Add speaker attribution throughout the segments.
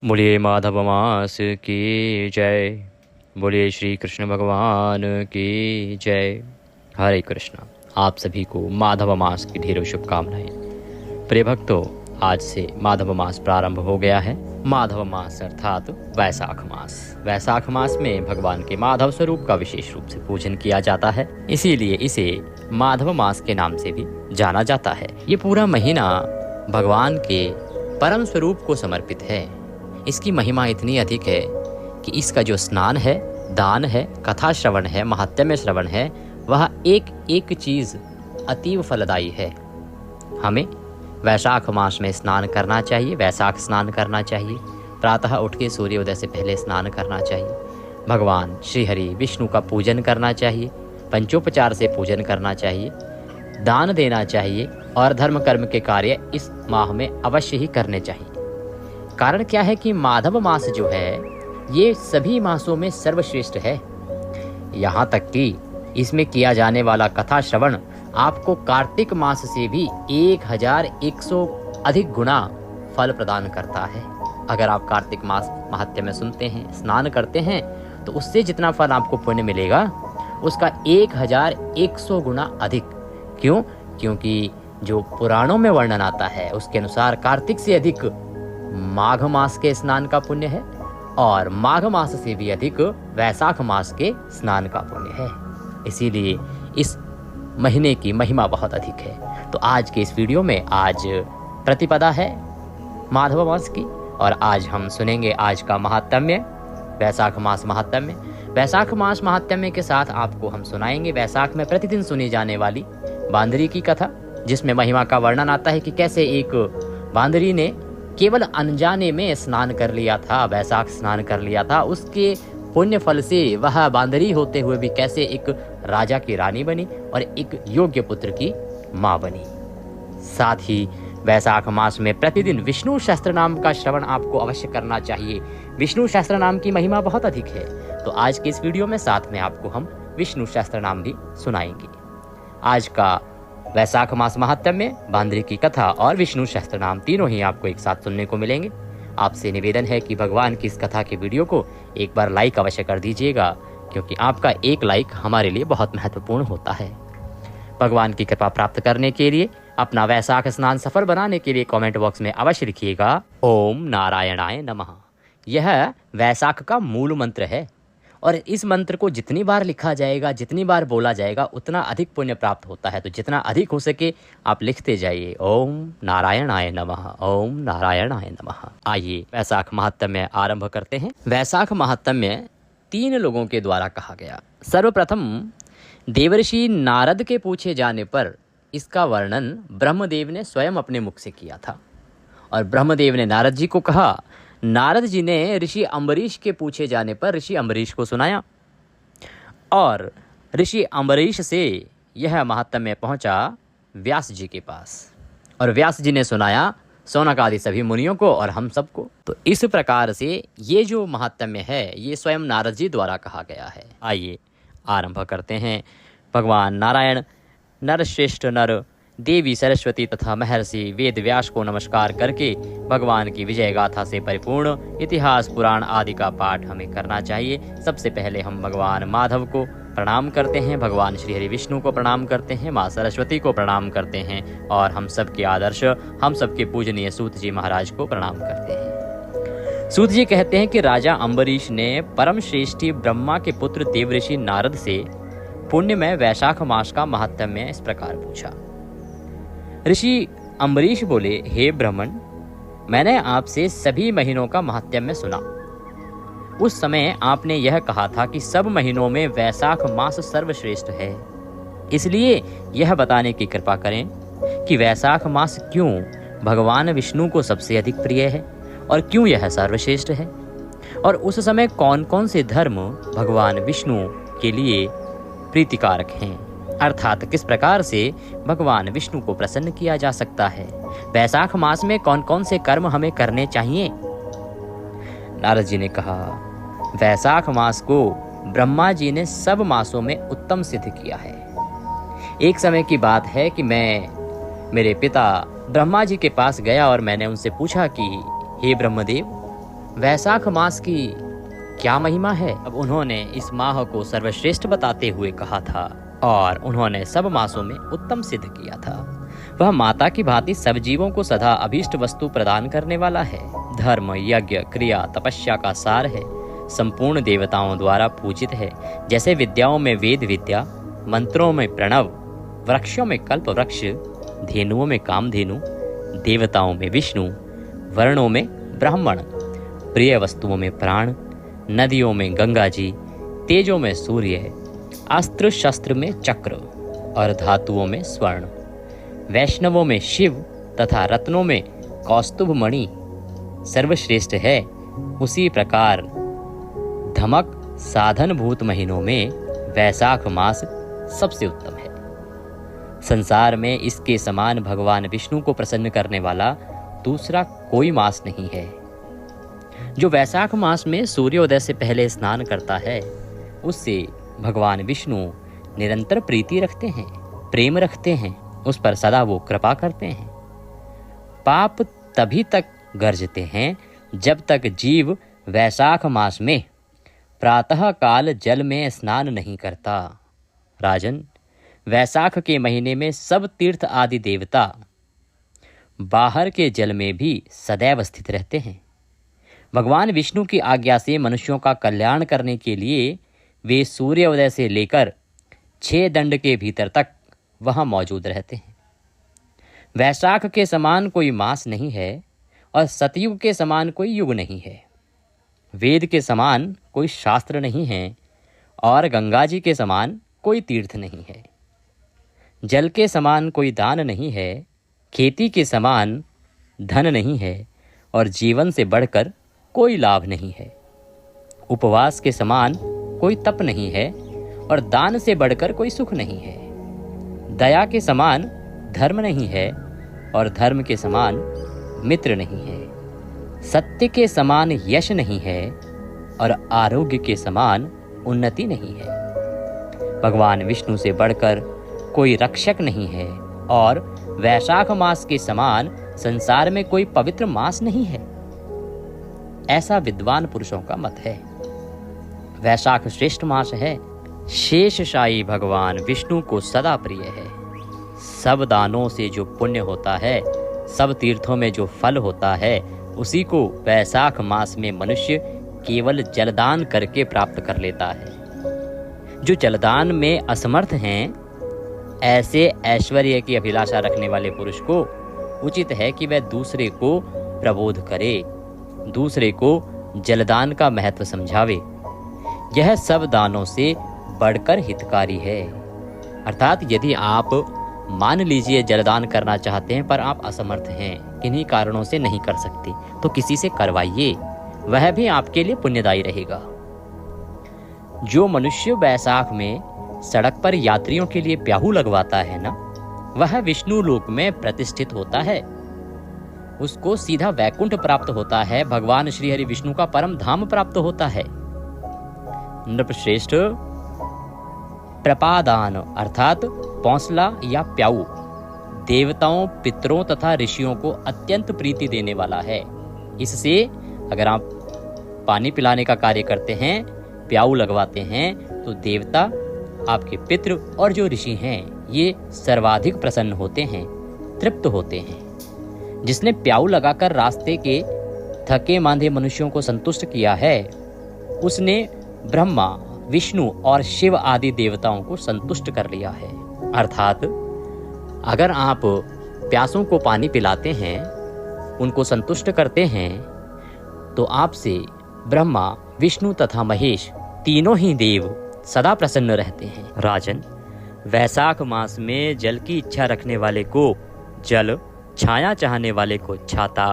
Speaker 1: बोलिए माधव मास की जय। बोलिए श्री कृष्ण भगवान की जय। हरे कृष्णा। आप सभी को माधव मास की ढेरों शुभकामनाएं। प्रिय भक्तों, आज से माधव मास प्रारंभ हो गया है। माधव मास अर्थात वैशाख मास। वैशाख मास में भगवान के माधव स्वरूप का विशेष रूप से पूजन किया जाता है, इसीलिए इसे माधव मास के नाम से भी जाना जाता है। ये पूरा महीना भगवान के परम स्वरूप को समर्पित है। इसकी महिमा इतनी अधिक है कि इसका जो स्नान है, दान है, कथा श्रवण है, महात्म्य श्रवण है, वह एक एक चीज अतीव फलदायी है। हमें वैशाख मास में स्नान करना चाहिए, वैशाख स्नान करना चाहिए। प्रातः उठ के सूर्योदय से पहले स्नान करना चाहिए। भगवान श्री हरि विष्णु का पूजन करना चाहिए, पंचोपचार से पूजन करना चाहिए, दान देना चाहिए और धर्म कर्म के कार्य इस माह में अवश्य ही करने चाहिए। कारण क्या है कि माधव मास जो है ये सभी मासों में सर्वश्रेष्ठ है। यहाँ तक कि इसमें किया जाने वाला कथा श्रवण आपको कार्तिक मास से भी 1100 अधिक गुना फल प्रदान करता है। अगर आप कार्तिक मास महात्म्य में सुनते हैं, स्नान करते हैं, तो उससे जितना फल आपको पुण्य मिलेगा उसका 1100 गुना अधिक। क्यों? क्योंकि जो पुराणों में वर्णन आता है उसके अनुसार कार्तिक से अधिक माघ मास के स्नान का पुण्य है और माघ मास से भी अधिक वैशाख मास के स्नान का पुण्य है। इसीलिए इस महीने की महिमा बहुत अधिक है। तो आज के इस वीडियो में आज प्रतिपदा है माधव मास की और आज हम सुनेंगे आज का महात्म्य, वैशाख मास महात्म्य। वैशाख मास महात्म्य के साथ आपको हम सुनाएंगे वैशाख में प्रतिदिन सुनी जाने वाली बांदरी की कथा, जिसमें महिमा का वर्णन आता है कि कैसे एक बांदरी ने केवल अनजाने में स्नान कर लिया था, वैशाख स्नान कर लिया था। उसके पुण्य फल से वह बांदरी होते हुए भी कैसे एक राजा की रानी बनी और एक योग्य पुत्र की माँ बनी। साथ ही वैशाख मास में प्रतिदिन विष्णु सहस्त्र नाम का श्रवण आपको अवश्य करना चाहिए। विष्णु सहस्त्र नाम की महिमा बहुत अधिक है। तो आज के इस वीडियो में साथ में आपको हम विष्णु सहस्त्र नाम भी सुनाएंगे। आज का वैशाख मास महात्म्य, बांदरी की कथा और विष्णु सहस्त्र नाम तीनों ही आपको एक साथ सुनने को मिलेंगे। आपसे निवेदन है कि भगवान की इस कथा के वीडियो को एक बार लाइक अवश्य कर दीजिएगा, क्योंकि आपका एक लाइक हमारे लिए बहुत महत्वपूर्ण होता है। भगवान की कृपा प्राप्त करने के लिए, अपना वैशाख स्नान सफल बनाने के लिए कमेंट बॉक्स में अवश्य लिखिएगा ओम नारायणाय नमः। यह वैशाख का मूल मंत्र है और इस मंत्र को जितनी बार लिखा जाएगा, जितनी बार बोला जाएगा, उतना अधिक पुण्य प्राप्त होता है। तो जितना अधिक हो सके आप लिखते जाइए ओम नारायणाय नमः, ओम नारायणाय नमः। आइए वैशाख महात्म्य आरंभ करते हैं। वैशाख महात्म्य 3 लोगों के द्वारा कहा गया। सर्वप्रथम देवर्षि नारद के पूछे जाने पर इसका वर्णन ब्रह्मदेव ने स्वयं अपने मुख से किया था और ब्रह्मदेव ने नारद जी को कहा। नारद जी ने ऋषि अम्बरीश के पूछे जाने पर ऋषि अम्बरीश को सुनाया और ऋषि अम्बरीश से यह महात्म्य पहुंचा व्यास जी के पास और व्यास जी ने सुनाया शौनक आदि सभी मुनियों को और हम सबको। तो इस प्रकार से ये जो महात्म्य है ये स्वयं नारद जी द्वारा कहा गया है। आइए आरंभ करते हैं। भगवान नारायण नरश्रेष्ठ नर, देवी सरस्वती तथा महर्षि वेद व्यास को नमस्कार करके भगवान की विजय गाथा से परिपूर्ण इतिहास पुराण आदि का पाठ हमें करना चाहिए। सबसे पहले हम भगवान माधव को प्रणाम करते हैं, भगवान श्री हरि विष्णु को प्रणाम करते हैं, माँ सरस्वती को प्रणाम करते हैं और हम सबके आदर्श, हम सबके पूजनीय सूत जी महाराज को प्रणाम करते हैं। सूत जी कहते हैं कि राजा अम्बरीश ने परम श्रेष्ठी ब्रह्मा के पुत्र देवऋषि नारद से पुण्य में वैशाख मास का महात्म्य इस प्रकार पूछा। ऋषि अम्बरीश बोले, हे ब्राह्मण, मैंने आपसे सभी महीनों का महात्म्य सुना। उस समय आपने यह कहा था कि सब महीनों में वैशाख मास सर्वश्रेष्ठ है। इसलिए यह बताने की कृपा करें कि वैशाख मास क्यों भगवान विष्णु को सबसे अधिक प्रिय है और क्यों यह सर्वश्रेष्ठ है, और उस समय कौन कौन से धर्म भगवान विष्णु के लिए प्रीतिकारक हैं, अर्थात किस प्रकार से भगवान विष्णु को प्रसन्न किया जा सकता है। वैशाख मास में कौन कौन से कर्म हमें करने चाहिए। नारद जी ने कहा, वैशाख मास को ब्रह्मा जी ने सब मासों में उत्तम सिद्ध किया है। एक समय की बात है कि मैं मेरे पिता ब्रह्मा जी के पास गया और मैंने उनसे पूछा कि हे ब्रह्मदेव, वैशाख मास की क्या महिमा है। अब उन्होंने इस माह को सर्वश्रेष्ठ बताते हुए कहा था और उन्होंने सब मासों में उत्तम सिद्ध किया था। वह माता की भांति सब जीवों को सदा अभीष्ट वस्तु प्रदान करने वाला है। धर्म, यज्ञ, क्रिया, तपस्या का सार है। संपूर्ण देवताओं द्वारा पूजित है। जैसे विद्याओं में वेद विद्या, मंत्रों में प्रणव, वृक्षों में कल्प वृक्ष, धेनुओं में कामधेनु, देवताओं में विष्णु, वर्णों में ब्राह्मण, प्रिय वस्तुओं में प्राण, नदियों में गंगा जी, तेजों में सूर्य, अस्त्र शस्त्र में चक्र और धातुओं में स्वर्ण, वैष्णवों में शिव तथा रत्नों में कौस्तुभ मणि सर्वश्रेष्ठ है। उसी प्रकार धमक साधन भूत महीनों में वैशाख मास सबसे उत्तम है। संसार में इसके समान भगवान विष्णु को प्रसन्न करने वाला दूसरा कोई मास नहीं है। जो वैशाख मास में सूर्योदय से पहले स्नान करता है उससे भगवान विष्णु निरंतर प्रीति रखते हैं, प्रेम रखते हैं, उस पर सदा वो कृपा करते हैं। पाप तभी तक गर्जते हैं जब तक जीव वैशाख मास में प्रातः काल जल में स्नान नहीं करता। राजन, वैशाख के महीने में सब तीर्थ आदि देवता बाहर के जल में भी सदैव स्थित रहते हैं। भगवान विष्णु की आज्ञा से मनुष्यों का कल्याण करने के लिए वे सूर्योदय से लेकर 6 दंड के भीतर तक वहां मौजूद रहते हैं। वैशाख के समान कोई मास नहीं है और सतयुग के समान कोई युग नहीं है। वेद के समान कोई शास्त्र नहीं है और गंगा जी के समान कोई तीर्थ नहीं है। जल के समान कोई दान नहीं है, खेती के समान धन नहीं है और जीवन से बढ़कर कोई लाभ नहीं है। उपवास के समान कोई तप नहीं है और दान से बढ़कर कोई सुख नहीं है। दया के समान धर्म नहीं है और धर्म के समान मित्र नहीं है। सत्य के समान यश नहीं है और आरोग्य के समान उन्नति नहीं है। भगवान विष्णु से बढ़कर कोई रक्षक नहीं है और वैशाख मास के समान संसार में कोई पवित्र मास नहीं है। ऐसा विद्वान पुरुषों का मत है। वैशाख श्रेष्ठ मास है। शेषशायी भगवान विष्णु को सदा प्रिय है। सब दानों से जो पुण्य होता है, सब तीर्थों में जो फल होता है, उसी को वैशाख मास में मनुष्य केवल जलदान करके प्राप्त कर लेता है। जो जलदान में असमर्थ हैं, ऐसे ऐश्वर्य की अभिलाषा रखने वाले पुरुष को उचित है कि वह दूसरे को प्रबोध करे, दूसरे को जलदान का महत्व समझावे। यह सब दानों से बढ़कर हितकारी है। अर्थात यदि आप मान लीजिए जलदान करना चाहते हैं पर आप असमर्थ हैं, किन्हीं कारणों से नहीं कर सकते, तो किसी से करवाइए, वह भी आपके लिए पुण्यदायी रहेगा। जो मनुष्य वैशाख में सड़क पर यात्रियों के लिए प्याहू लगवाता है ना, वह विष्णु लोक में प्रतिष्ठित होता है। उसको सीधा वैकुंठ प्राप्त होता है, भगवान श्री हरि विष्णु का परम धाम प्राप्त होता है। नृपश्रेष्ठ, प्रपादान अर्थात पौंसला या प्याऊ देवताओं, पितरों तथा ऋषियों को अत्यंत प्रीति देने वाला है। इससे अगर आप पानी पिलाने का कार्य करते हैं, प्याऊ लगवाते हैं, तो देवता, आपके पितृ और जो ऋषि हैं, ये सर्वाधिक प्रसन्न होते हैं, तृप्त होते हैं। जिसने प्याऊ लगाकर रास्ते के थके मांदे मनुष्यों को संतुष्ट किया है, उसने ब्रह्मा, विष्णु और शिव आदि देवताओं को संतुष्ट कर लिया है। अर्थात अगर आप प्यासों को पानी पिलाते हैं, उनको संतुष्ट करते हैं, तो आपसे ब्रह्मा, विष्णु तथा महेश तीनों ही देव सदा प्रसन्न रहते हैं। राजन, वैशाख मास में जल की इच्छा रखने वाले को जल, छाया चाहने वाले को छाता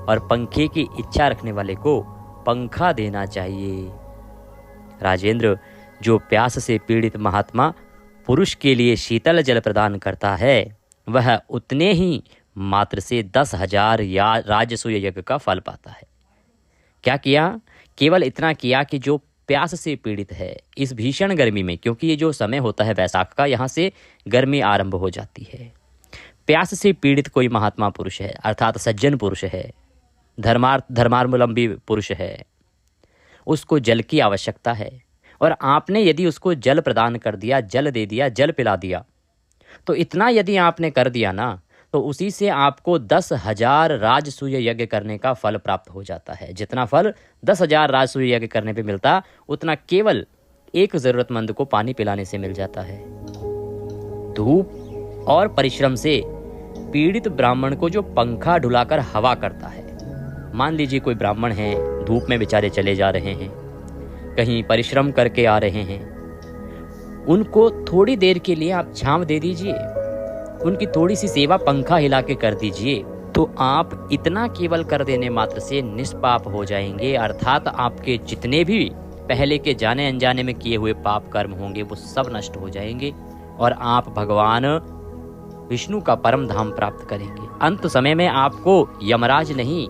Speaker 1: और पंखे की इच्छा रखने वाले को पंखा देना चाहिए। राजेंद्र, जो प्यास से पीड़ित महात्मा पुरुष के लिए शीतल जल प्रदान करता है, वह उतने ही मात्र से 10,000 राजसूय यज्ञ का फल पाता है। क्या किया? केवल इतना किया कि जो प्यास से पीड़ित है इस भीषण गर्मी में, क्योंकि ये जो समय होता है वैशाख का, यहाँ से गर्मी आरंभ हो जाती है। प्यास से पीड़ित कोई महात्मा पुरुष है, अर्थात सज्जन पुरुष है, धर्मावलंबी पुरुष है, उसको जल की आवश्यकता है, और आपने यदि उसको जल प्रदान कर दिया, जल दे दिया, जल पिला दिया, तो इतना यदि आपने कर दिया ना, तो उसी से आपको 10,000 राजसूय यज्ञ करने का फल प्राप्त हो जाता है। जितना फल 10,000 राजसूय यज्ञ करने पे मिलता, उतना केवल एक जरूरतमंद को पानी पिलाने से मिल जाता है। धूप और परिश्रम से पीड़ित ब्राह्मण को जो पंखा ढुलाकर हवा करता है, मान लीजिए कोई ब्राह्मण है, धूप में बेचारे चले जा रहे हैं, कहीं परिश्रम करके आ रहे हैं, उनको थोड़ी देर के लिए आप छांव दे दीजिए, उनकी थोड़ी सी सेवा पंखा हिला के कर दीजिए, तो आप इतना केवल कर देने मात्र से निष्पाप हो जाएंगे। अर्थात आपके जितने भी पहले के जाने अनजाने में किए हुए पाप कर्म होंगे वो सब नष्ट हो जाएंगे, और आप भगवान विष्णु का परम धाम प्राप्त करेंगे। अंत समय में आपको यमराज नहीं,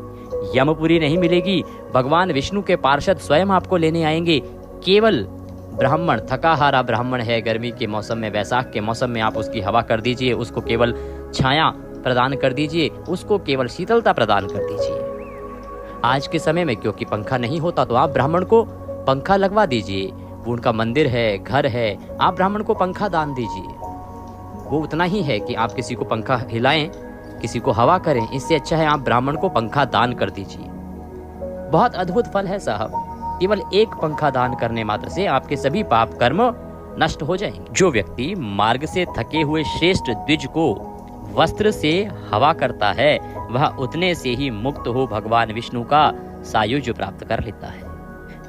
Speaker 1: यमपुरी नहीं मिलेगी, भगवान विष्णु के पार्षद स्वयं आपको लेने आएंगे। केवल ब्राह्मण, थका हारा ब्राह्मण है, गर्मी के मौसम में, वैसाख के मौसम में आप उसकी हवा कर दीजिए, उसको केवल छाया प्रदान कर दीजिए, उसको केवल शीतलता प्रदान कर दीजिए। आज के समय में क्योंकि पंखा नहीं होता, तो आप ब्राह्मण को पंखा लगवा दीजिए। वो उनका मंदिर है, घर है, आप ब्राह्मण को पंखा दान दीजिए। वो उतना ही है कि आप किसी को पंखा हिलाएं, किसी को हवा करें, इससे अच्छा है आप ब्राह्मण को पंखा दान कर दीजिए। बहुत अद्भुत फल है साहब। केवल एक पंखा दान करने मात्र से आपके सभी पाप कर्म नष्ट हो जाएंगे। जो व्यक्ति मार्ग से थके हुए श्रेष्ठ द्विज को वस्त्र से हवा करता है, वह उतने से ही मुक्त हो भगवान विष्णु का सायुज्य प्राप्त कर लेता है।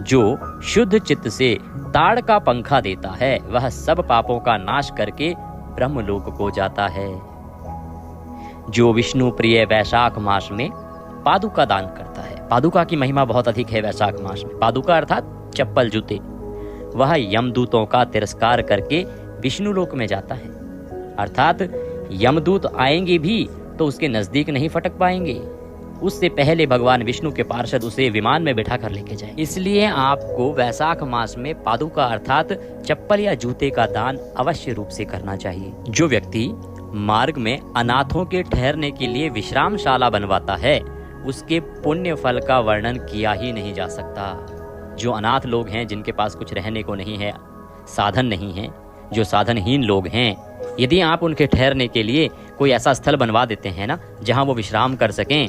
Speaker 1: जो शुद्ध चित्त से ताड़ का पंखा देता है, वह सब पापों का नाश करके ब्रह्मलोक को जाता है। जो विष्णु प्रिय वैशाख मास में पादुका दान करता है, पादुका की महिमा बहुत अधिक है वैशाख मास में। पादुका अर्थात चप्पल, जूते, वह यमदूतों का तिरस्कार करके विष्णु लोक में जाता है। अर्थात यमदूत आएंगे भी तो उसके नजदीक नहीं फटक पाएंगे, उससे पहले भगवान विष्णु के पार्षद उसे विमान में बिठा कर लेके जाए। इसलिए आपको वैशाख मास में पादुका अर्थात चप्पल या जूते का दान अवश्य रूप से करना चाहिए। जो व्यक्ति मार्ग में अनाथों के ठहरने के लिए विश्रामशाला बनवाता है, उसके पुण्य फल का वर्णन किया ही नहीं जा सकता। जो अनाथ लोग हैं, जिनके पास कुछ रहने को नहीं है, साधन नहीं है, जो साधनहीन लोग हैं, यदि आप उनके ठहरने के लिए कोई ऐसा स्थल बनवा देते हैं ना, जहां वो विश्राम कर सकें,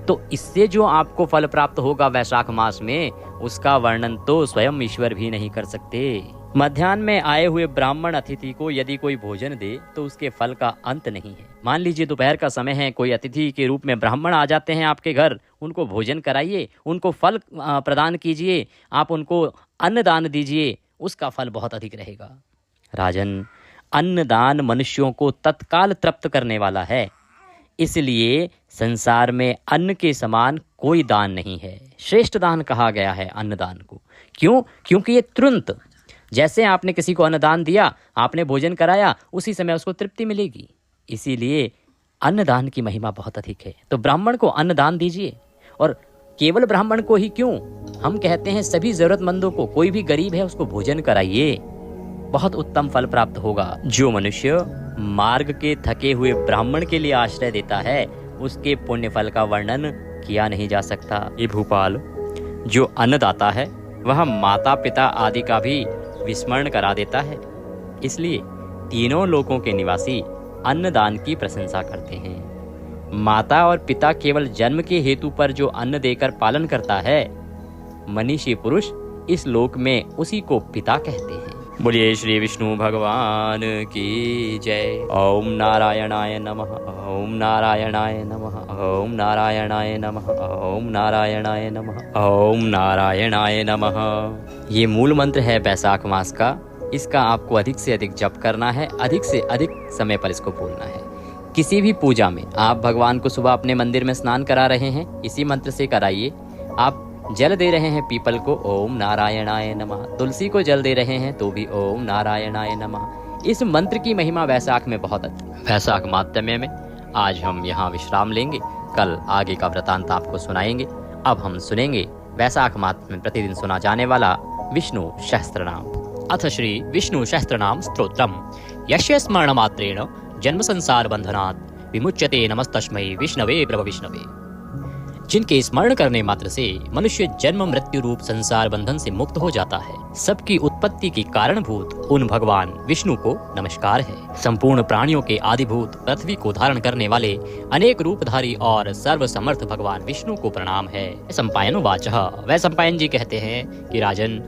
Speaker 1: तो इससे जो आपको फल प्राप्त होगा वैशाख मास में, उसका वर्णन तो स्वयं ईश्वर भी नहीं कर सकते। मध्याह्न में आए हुए ब्राह्मण अतिथि को यदि कोई भोजन दे तो उसके फल का अंत नहीं है। मान लीजिए दोपहर का समय है, कोई अतिथि के रूप में ब्राह्मण आ जाते हैं आपके घर, उनको भोजन कराइए, उनको फल प्रदान कीजिए, आप उनको अन्न दान दीजिए, उसका फल बहुत अधिक रहेगा। राजन, अन्नदान मनुष्यों को तत्काल तृप्त करने वाला है, इसलिए संसार में अन्न के समान कोई दान नहीं है। श्रेष्ठ दान कहा गया है अन्नदान को। क्यों? क्योंकि ये तुरंत, जैसे आपने किसी को अन्नदान दिया, आपने भोजन कराया, उसी समय उसको तृप्ति मिलेगी। इसीलिए अन्नदान की महिमा बहुत अधिक है। तो ब्राह्मण को अन्नदान दीजिए, और केवल ब्राह्मण को ही क्यों, हम कहते हैं सभी जरूरतमंदों को, कोई भी गरीब है उसको भोजन कराइए, बहुत उत्तम फल प्राप्त होगा। जो मनुष्य मार्ग के थके हुए ब्राह्मण के लिए आश्रय देता है, उसके पुण्य फल का वर्णन किया नहीं जा सकता। ये भूपाल, जो अन्नदाता है वह माता पिता आदि का भी विस्मरण करा देता है, इसलिए तीनों लोकों के निवासी अन्नदान की प्रशंसा करते हैं। माता और पिता केवल जन्म के हेतु पर जो अन्न देकर पालन करता है, मनीषी पुरुष इस लोक में उसी को पिता कहते हैं। बोलिए श्री विष्णु भगवान की जय। ओम नारायणाय नमः, ओम नारायणाय नमः, ओम नारायणाय नमः, ओम नारायणाय नमः, ओम नारायणाय नमः। ये मूल मंत्र है वैशाख मास का। इसका आपको अधिक से अधिक जप करना है, अधिक से अधिक समय पर इसको बोलना है। किसी भी पूजा में आप भगवान को सुबह अपने मंदिर में स्नान करा रहे हैं, इसी मंत्र से कराइए। आप जल दे रहे हैं पीपल को, ओम नारायणाय नमः। तुलसी को जल दे रहे हैं तो भी ओम नारायणाय नमः। इस मंत्र की महिमा वैशाख में बहुत अच्छी। वैशाख माहात्म्य में आज हम यहाँ विश्राम लेंगे, कल आगे का वृतांत आपको सुनाएंगे। अब हम सुनेंगे वैशाख माहात्म्य में प्रतिदिन सुना जाने वाला विष्णु सहस्त्र नाम। अथ श्री विष्णु सहस्त्र नाम स्तोत्रम। यस्य स्मरण मात्रेण जन्म संसार बंधनात् विमुच्यते, नमस्तस्मै विष्णवे प्रभ विष्णवे। जिनके स्मरण करने मात्र से मनुष्य जन्म मृत्यु रूप संसार बंधन से मुक्त हो जाता है। सबकी उत्पत्ति की कारणभूत उन भगवान विष्णु को नमस्कार है। संपूर्ण प्राणियों के आदिभूत पृथ्वी को धारण करने वाले अनेक रूपधारी और सर्वसमर्थ भगवान विष्णु को प्रणाम है। सम्पायनुवाचः, वह सम्पायन जी कहते हैं कि राजन,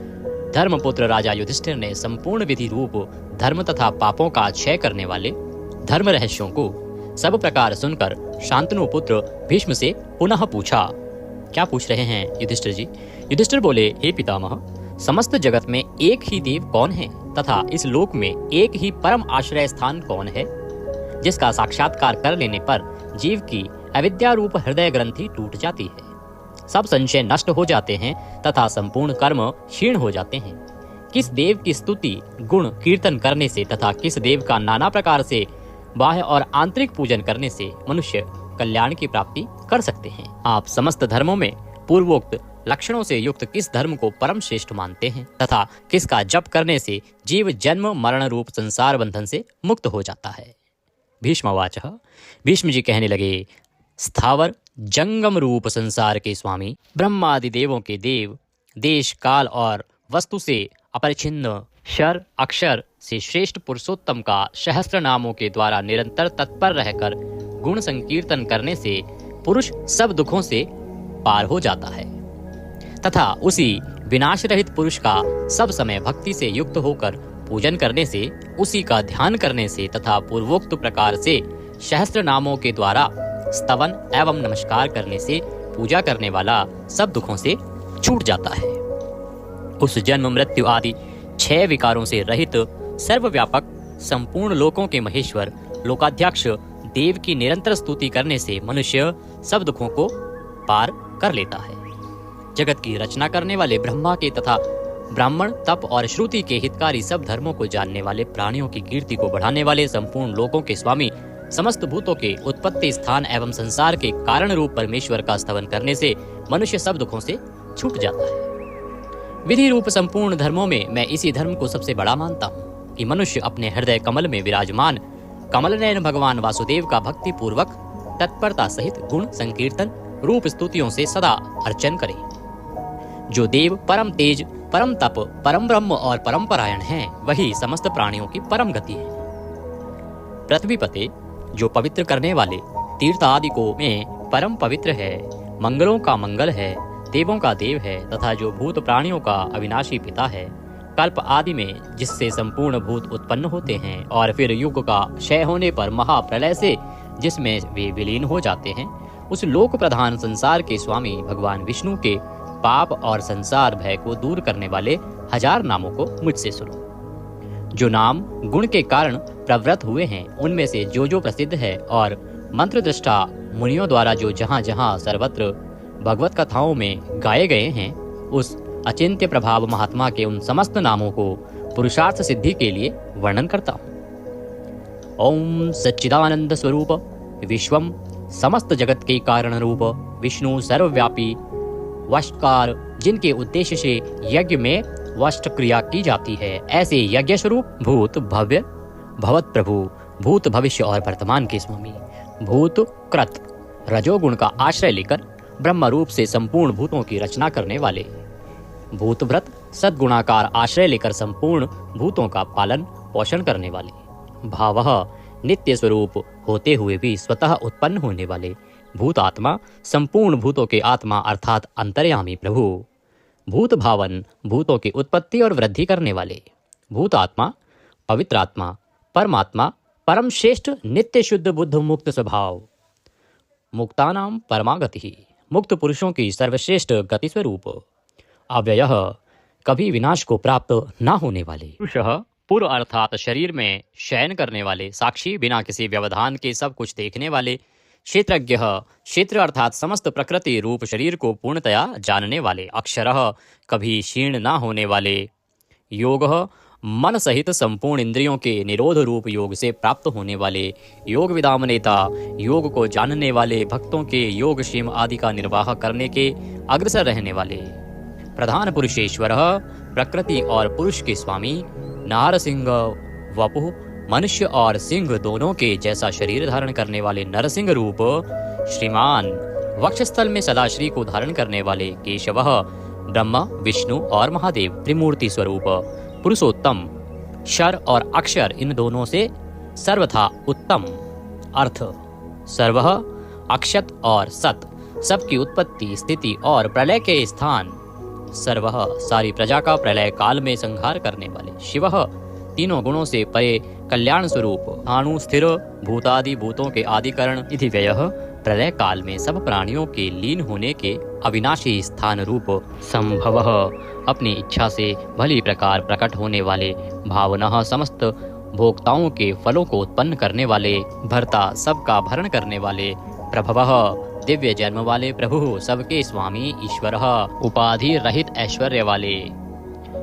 Speaker 1: धर्मपुत्र राजा युधिष्ठिर ने संपूर्ण विधि रूप धर्म तथा पापों का क्षय करने वाले धर्म रहस्यों को सब प्रकार सुनकर शांतनु पुत्र भीष्म से पुनः पूछा। क्या पूछ रहे हैं युधिष्ठिर जी? युधिष्ठिर बोले, हे पितामह, समस्त जगत में एक ही देव कौन है तथा इस लोक में एक ही परम आश्रय स्थान कौन है, जिसका साक्षात्कार कर लेने पर जीव की अविद्या रूप हृदय ग्रंथि टूट जाती है, सब संशय नष्ट हो जाते हैं तथा संपूर्ण कर्म क्षीण हो जाते हैं। किस देव की स्तुति गुण कीर्तन करने से तथा किस देव का नाना प्रकार से बाह्य और आंतरिक पूजन करने से मनुष्य कल्याण की प्राप्ति कर सकते हैं। आप समस्त धर्मों में पूर्वोक्त लक्षणों से युक्त किस धर्म को परम श्रेष्ठ मानते हैं तथा किसका जप करने से जीव जन्म मरण रूप संसार बंधन से मुक्त हो जाता है? भीष्मवाचः, भीष्म जी कहने लगे, स्थावर जंगम रूप संसार के स्वामी, ब्रह्मादि देवों के देव, देश काल और वस्तु से अपरिछिन्न, क्षर अक्षर से श्रेष्ठ पुरुषोत्तम का सहस्त्र नामों के द्वारा निरंतर तत्पर रहकर गुण संकीर्तन करने से पुरुष सब दुखों से पार हो जाता है तथा उसी विनाश रहित पुरुष का सब समय भक्ति से युक्त होकर पूजन करने से, उसी का ध्यान करने से तथा पूर्वोक्त प्रकार से सहस्त्र नामों के द्वारा स्तवन एवं नमस्कार करने से पूजा करने वाला सब दुखों से छूट जाता है। उस जन्म मृत्यु आदि 6 विकारों से रहित सर्वव्यापक संपूर्ण लोकों के महेश्वर लोकाध्यक्ष देव की निरंतर स्तुति करने से मनुष्य सब दुखों को पार कर लेता है। जगत की रचना करने वाले ब्रह्मा के तथा ब्राह्मण तप और श्रुति के हितकारी सब धर्मों को जानने वाले, प्राणियों की कीर्ति को बढ़ाने वाले, संपूर्ण लोकों के स्वामी, समस्त भूतों के उत्पत्ति स्थान एवं संसार के कारण रूप परमेश्वर का स्तवन करने से मनुष्य सब दुखों से छूट जाता है। विधि रूप संपूर्ण धर्मों में मैं इसी धर्म को सबसे बड़ा मानता हूँ कि मनुष्य अपने हृदय कमल में विराजमान कमल नयन भगवान वासुदेव का भक्ति पूर्वक तत्परता सहित गुण संकीर्तन रूप स्तुतियों से सदा अर्चन करे। जो देव परम तेज, परम तप, परम ब्रह्म और परम परायण हैं, वही समस्त प्राणियों की परम गति है। पृथ्वी पते, जो पवित्र करने वाले तीर्थ आदि को में परम पवित्र है, मंगलों का मंगल है, देवों का देव है तथा जो भूत प्राणियों का अविनाशी पिता है, कल्प आदि में जिससे संपूर्ण भूत उत्पन्न होते हैं और फिर युग का क्षय होने पर महाप्रलय से जिसमें वे विलीन हो जाते हैं, उस लोक प्रधान संसार के स्वामी भगवान विष्णु के पाप और संसार भय को दूर करने वाले 1000 नामों को मुझसे सुनो। जो नाम गुण के कारण प्रवृत्त हुए हैं, उनमें से जो प्रसिद्ध है और मंत्र दृष्टा मुनियों द्वारा जो जहाँ जहाँ सर्वत्र भगवत कथाओं में गाए गए हैं, उस अचिंत्य प्रभाव महात्मा के उन समस्त नामों को पुरुषार्थ सिद्धि के लिए वर्णन करता हूँ। ओम सच्चिदानंद स्वरूप विश्वम, समस्त जगत के कारण रूप विष्णु सर्वव्यापी वशकार, जिनके उद्देश्य से यज्ञ में वष्ट क्रिया की जाती है, ऐसे यज्ञ स्वरूप भूत भव्य भवत प्रभु, भूत भविष्य और वर्तमान के स्वामी, भूत कृत रजोगुण का आश्रय लेकर ब्रह्म रूप से संपूर्ण भूतों की रचना करने वाले, भूतव्रत सद्गुणाकार आश्रय लेकर संपूर्ण भूतों का पालन पोषण करने वाले, भावः नित्य स्वरूप होते हुए भी स्वतः उत्पन्न होने वाले, भूत आत्मा संपूर्ण भूतों के आत्मा अर्थात अंतर्यामी प्रभु, भूत भावन भूतों की उत्पत्ति और वृद्धि करने वाले, भूत आत्मा पवित्र आत्मा परमात्मा परम श्रेष्ठ नित्य शुद्ध बुद्ध मुक्त स्वभाव, मुक्तानाम परमागति, मुक्त पुरुषों की सर्वश्रेष्ठ गति स्वरूप, अव्ययः कभी विनाश को प्राप्त न होने वाले, पुरुषः पूर्व अर्थात शरीर में शयन करने वाले, साक्षी बिना किसी व्यवधान के सब कुछ देखने वाले, क्षेत्रज्ञः क्षेत्र अर्थात समस्त प्रकृति रूप शरीर को पूर्णतया जानने वाले, अक्षरः कभी क्षीण न होने वाले, योगः मन सहित संपूर्ण इंद्रियों के निरोध रूप योग से प्राप्त होने वाले, योग विदाम नेता योग को जानने वाले, भक्तों के योग क्षेम आदि का निर्वाह करने के अग्रसर रहने वाले, प्रधान पुरुषेश्वर प्रकृति और पुरुष के स्वामी, नारसिंह वपुः मनुष्य और सिंह दोनों के जैसा शरीर धारण करने वाले नरसिंह रूप, श्रीमान वक्षस्थल में सदाश्री को धारण करने वाले केशवः ब्रह्मा, विष्णु और महादेव त्रिमूर्ति स्वरूप पुरुषोत्तम। शर और अक्षर इन दोनों से सर्वथा उत्तम। अर्थ सर्वः अक्षत और सत, सबकी उत्पत्ति, स्थिति और प्रलय के स्थान। सर्वः सारी प्रजा का प्रलय काल में संहार करने वाले। शिवः तीनों गुणों से परे कल्याण स्वरूप। अणु स्थिर भूतादि भूतों के आदिकरण। इति व्ययः प्रलय काल में सब प्राणियों के लीन होने के अविनाशी स्थान रूप। संभवः अपनी इच्छा से भली प्रकार प्रकट होने वाले। भावना समस्त भोक्ताओं के फलों को उत्पन्न करने वाले। भर्ता सबका भरण करने वाले। प्रभवः दिव्य जन्म वाले प्रभु, सबके स्वामी ईश्वरः उपाधि रहित ऐश्वर्य वाले।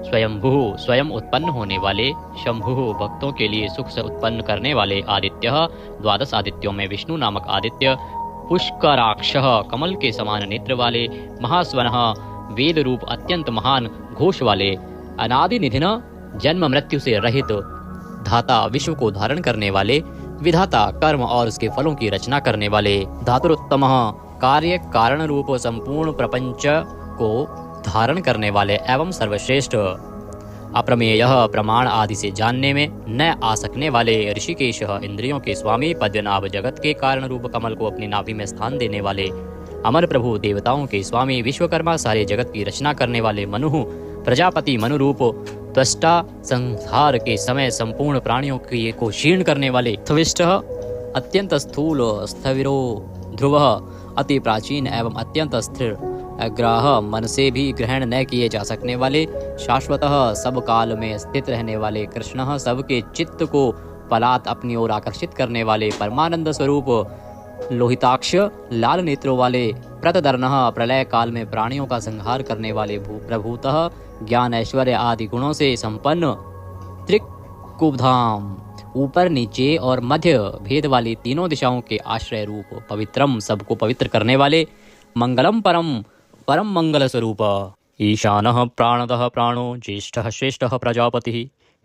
Speaker 1: स्वयंभू स्वयं उत्पन्न होने वाले। शंभु भक्तों के लिए सुख से उत्पन्न करने वाले। आदित्यः द्वादश आदित्यों में विष्णु नामक आदित्य। पुष्कराक्षः कमल के समान नेत्र वाले। महास्वनः वेद रूप अत्यंत महान घोष वाले। अनादि निधिन जन्म मृत्यु से रहित। धाता विश्व को धारण करने वाले। विधाता कर्म और उसके फलों की रचना करने वाले। धातुरोत्तमः कार्य कारण रूप संपूर्ण प्रपंच को धारण करने वाले एवं सर्वश्रेष्ठ। अप्रमेयः प्रमाण आदि से जानने में न आ सकने वाले। ऋषिकेशः इंद्रियों के स्वामी। पद्मनाभ जगत के कारण रूप कमल को अपनी नाभि में स्थान देने वाले। अमर प्रभु देवताओं के स्वामी। विश्वकर्मा सारे जगत की रचना करने वाले। मनु प्रजापति मनु रूप त्वष्टा संहार के समय संपूर्ण प्राणियों को क्षीण करने वाले। त्विष्टः अत्यंत स्थूल। स्थविरो ध्रुवः अति प्राचीन एवं अत्यंत स्थिर। अग्राह मन से भी ग्रहण न किए जा सकने वाले। शाश्वतः सब काल में स्थित रहने वाले। कृष्णः सबके चित्त को पलात अपनी ओर आकर्षित करने वाले। परमानंद स्वरूप लोहिताक्ष लाल नेत्रों वाले। प्रतदर्णः प्रलय काल में प्राणियों का संहार करने वाले। प्रभूतः ज्ञान ऐश्वर्य आदि गुणों से संपन्न। त्रिकुबधाम ऊपर नीचे और मध्य भेद वाली तीनों दिशाओं के आश्रय रूप। पवित्रम सबको पवित्र करने वाले। मंगलम परम परम मंगल स्वरूप। ईशानः प्राणदः प्राणो ज्येष्ठः श्रेष्ठः प्रजापतिः।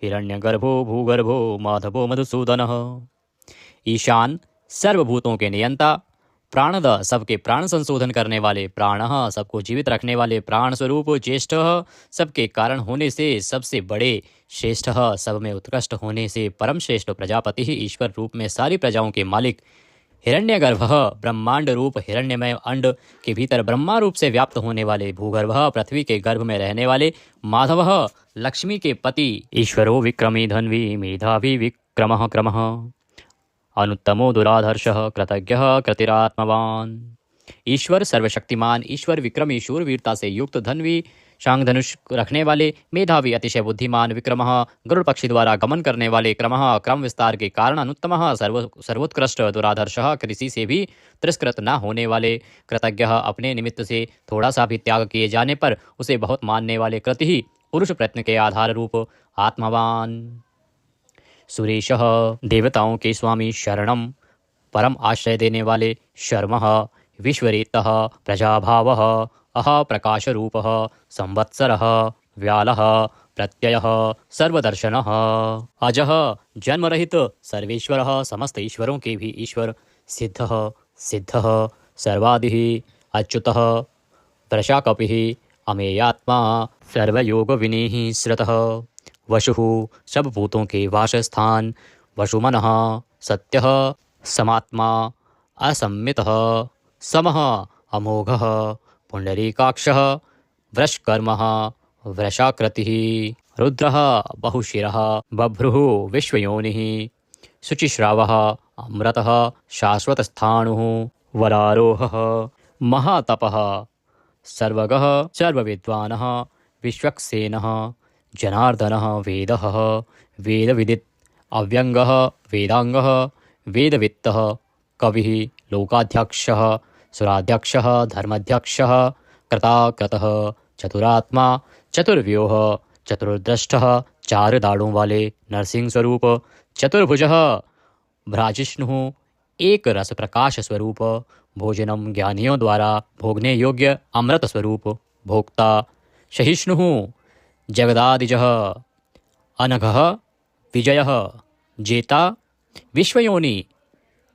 Speaker 1: हिरण्यगर्भो भूगर्भो माधवो मधुसूदनः। ईशान सर्वभूतों के नियंता। प्राणद सबके प्राण संशोधन करने वाले। प्राणः सबको जीवित रखने वाले प्राण स्वरूप। ज्येष्ठः सबके कारण होने से सबसे बड़े। श्रेष्ठः सब में उत्कृष्ट होने से परम श्रेष्ठ। प्रजापति ईश्वर रूप में सारी प्रजाओं के मालिक। हिरण्यगर्भः ब्रह्मांड रूप हिरण्यमय अंड के भीतर ब्रह्मा रूप से व्याप्त होने वाले। भूगर्भः पृथ्वी के गर्भ में रहने वाले। माधवः लक्ष्मी के पति। ईश्वरो विक्रमी धन्वी मेधावी विक्रमः क्रमः। अनुत्तमो दुराधर्षः कृतज्ञः कृतिरात्मवान। ईश्वर सर्वशक्तिमान। ईश्वर विक्रमी शूरवीरता से युक्त। धन्वी शांग धनुष रखने वाले। मेधावी अतिशय बुद्धिमान। विक्रमः गरुड़ पक्षी द्वारा गमन करने वाले। क्रमः क्रम विस्तार के कारण। अनुत्तमः सर्वोत्कृष्ट। दुराधर्षः किसी से भी तिरस्कृत न होने वाले। कृतज्ञः अपने निमित्त से थोड़ा सा भी त्याग किए जाने पर उसे बहुत मानने वाले। कृति ही पुरुष प्रयत्न के आधार रूप। आत्मवान। सुरेशः देवताओं के स्वामी। शरणम परम आश्रय देने वाले। शर्मः विश्वरेतः प्रजाभावः। अह प्रकाश रूपः। संवत्सरः व्यालः प्रत्ययः सर्वदर्शनः। अजः जन्मरहित सर्वेश्वरः समस्त ईश्वरों के भी ईश्वर। सिद्धः सिद्धः सर्वादिः अच्युतः प्रशाकपिः अमेयात्मा सर्वयोग विनीः श्रुतः। वशुः सब भूतों के वासस्थान। वसुमनः सत्यः समात्मा असम्मितः। समः अमोघः पुंडरीकाक्षः वृषकर्मः वृषाकृतिः। रुद्रः बहुशिरः बभ्रुः विश्वयोनिः। शुचिश्रावः अमृतः शाश्वतस्थाणुः। वरारोहः महातपः सर्वगः सर्वविद्वानः। विश्वक्सेनः जनार्दनः वेदः वेदविदित्। अव्यंगः वेदांगः वेदवित्तः। कविः लोकाध्यक्षः सुराध्यक्षः धर्माध्यक्षः। कृताकृतः चतुरात्मा चतुर्व्यूह चतुर्द्रष्टः। चार दाढ़ों वाले नरसिंह स्वरूप। चतुर्भुजः भ्राजिष्णुः एक रस प्रकाश स्वरूप। भोजनम ज्ञानियों द्वारा भोगने योग्य अमृत स्वरूप। भोक्ता सहिष्णुः जगदादिजः। अनघः विजयः जेता विश्वयोनि।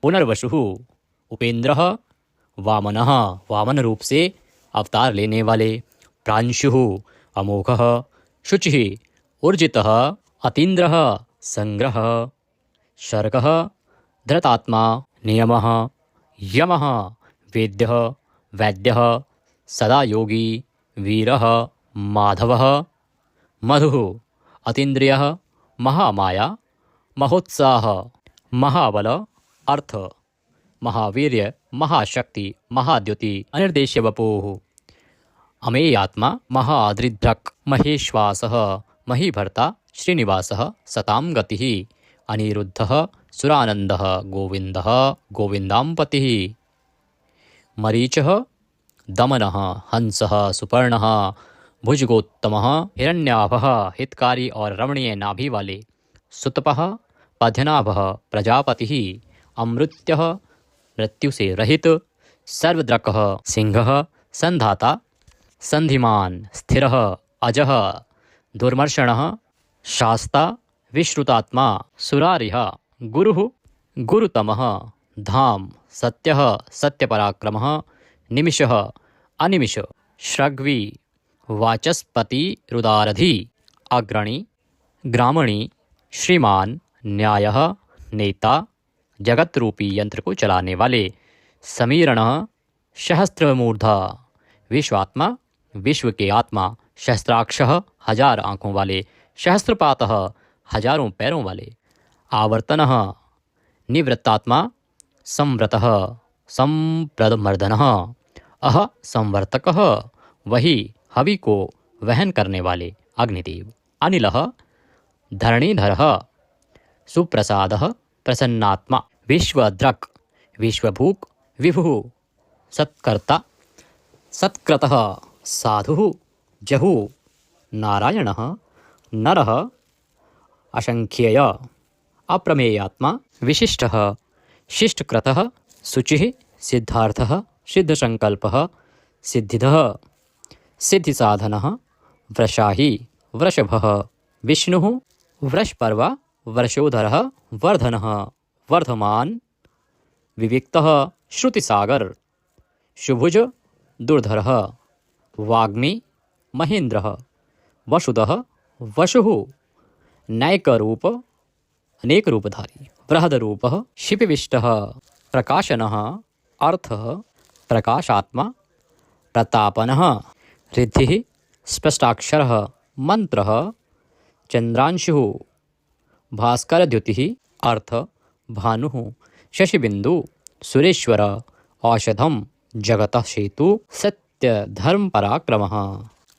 Speaker 1: पुनर्वसुः उपेन्द्रः वामनः वामन रूप से अवतार लेने वाले, प्रांशुः अमोघः, शुचिः ऊर्जितः, अतीन्द्रः संग्रह, शर्कः धृतात्मा, नियमः यमः, वेद्यः वैद्यः, सदा योगी, वीरः माधवः, मधुः अतीन्द्रियः, महामाया, महोत्साह, महाबल, अर्थ, महावीर्य, महाशक्ति, महाद्युति, अनिर्देश्य वपुः, अमेयात्मा, महादृढ्रक्, महेश्वासः, महीभर्ता, श्रीनिवासः, सतां गतिः, अनिरुद्धः, सुरानन्दः, गोविन्दः, गोविन्दाम्पतिः, मरीचः, दमनः, हंसः, सुपर्णः, भुजगोत्तमः, हिरण्याभः, हितकारी और रमणीय नाभि वाले, सुतपः, पद्यनाभः, प्रजापतिः, अमृत्यः, मृत्यु से रहित, सर्वद्रकः, सिंहः, संधाता, संधिमान, स्थिरः, अजः, दुर्मर्षणः, शास्ता, विश्रुतात्मा, सुरारिः, गुरुः, गुरुतमः, धाम, सत्यः, सत्यपराक्रमः, निमिषः, अनिमिष, श्रग्वी, वाचस्पति, रुदारधि, अग्रणी, ग्रामणी, श्रीमान, न्यायः, नेता, जगत रूपी यंत्र को चलाने वाले, समीरणः, सहस्त्रमूर्धा, विश्वात्मा, विश्व के आत्मा, सहस्त्राक्षः, हजार आँखों वाले, सहस्त्रपातः, हजारों पैरों वाले, आवर्तनः, निवृत्तात्मा, संव्रतः, संप्रदमर्दनः, अह संवर्तकः, वही हवि को वहन करने वाले, अग्निदेव, अनिलः, धरणीधरः, सुप्रसादः, प्रसन्नात्मा, विश्वद्रक्, विश्वभूक्, विभुः, सत्कर्ता, सत्कृतः, साधुः, जहुः, नारायणः, नरः, असंख्येय, अप्रमेयात्मा, विशिष्टः, शिष्टकृतः, शुचिः, सिद्धार्थः, सिद्धसंकल्पः, सिद्धिदः, सिद्धिसाधनः, वृषाही, वृषभः, विष्णुः, वृषपर्वा, वर्षोधरः, वर्धनः, वर्धमान, विविक्तः, श्रुतिसागर, शुभुज, दुर्धरः, वाग्मी, महेन्द्रः, वसुदः, वसुः, नैकरूप, अनेक रूपधारी, बृहदरूपः, शिपिविष्टः, प्रकाशनः, अर्थः, प्रकाशात्मा, प्रतापनः, रिद्धिः, स्पष्टाक्षरः, मंत्रः, चंद्रांशुः, भास्करद्युतिः, अर्थ, भानुः, शशिबिंदु, सुरेश्वर, औषधम, जगतः सेतु, सत्य धर्म पराक्रमः,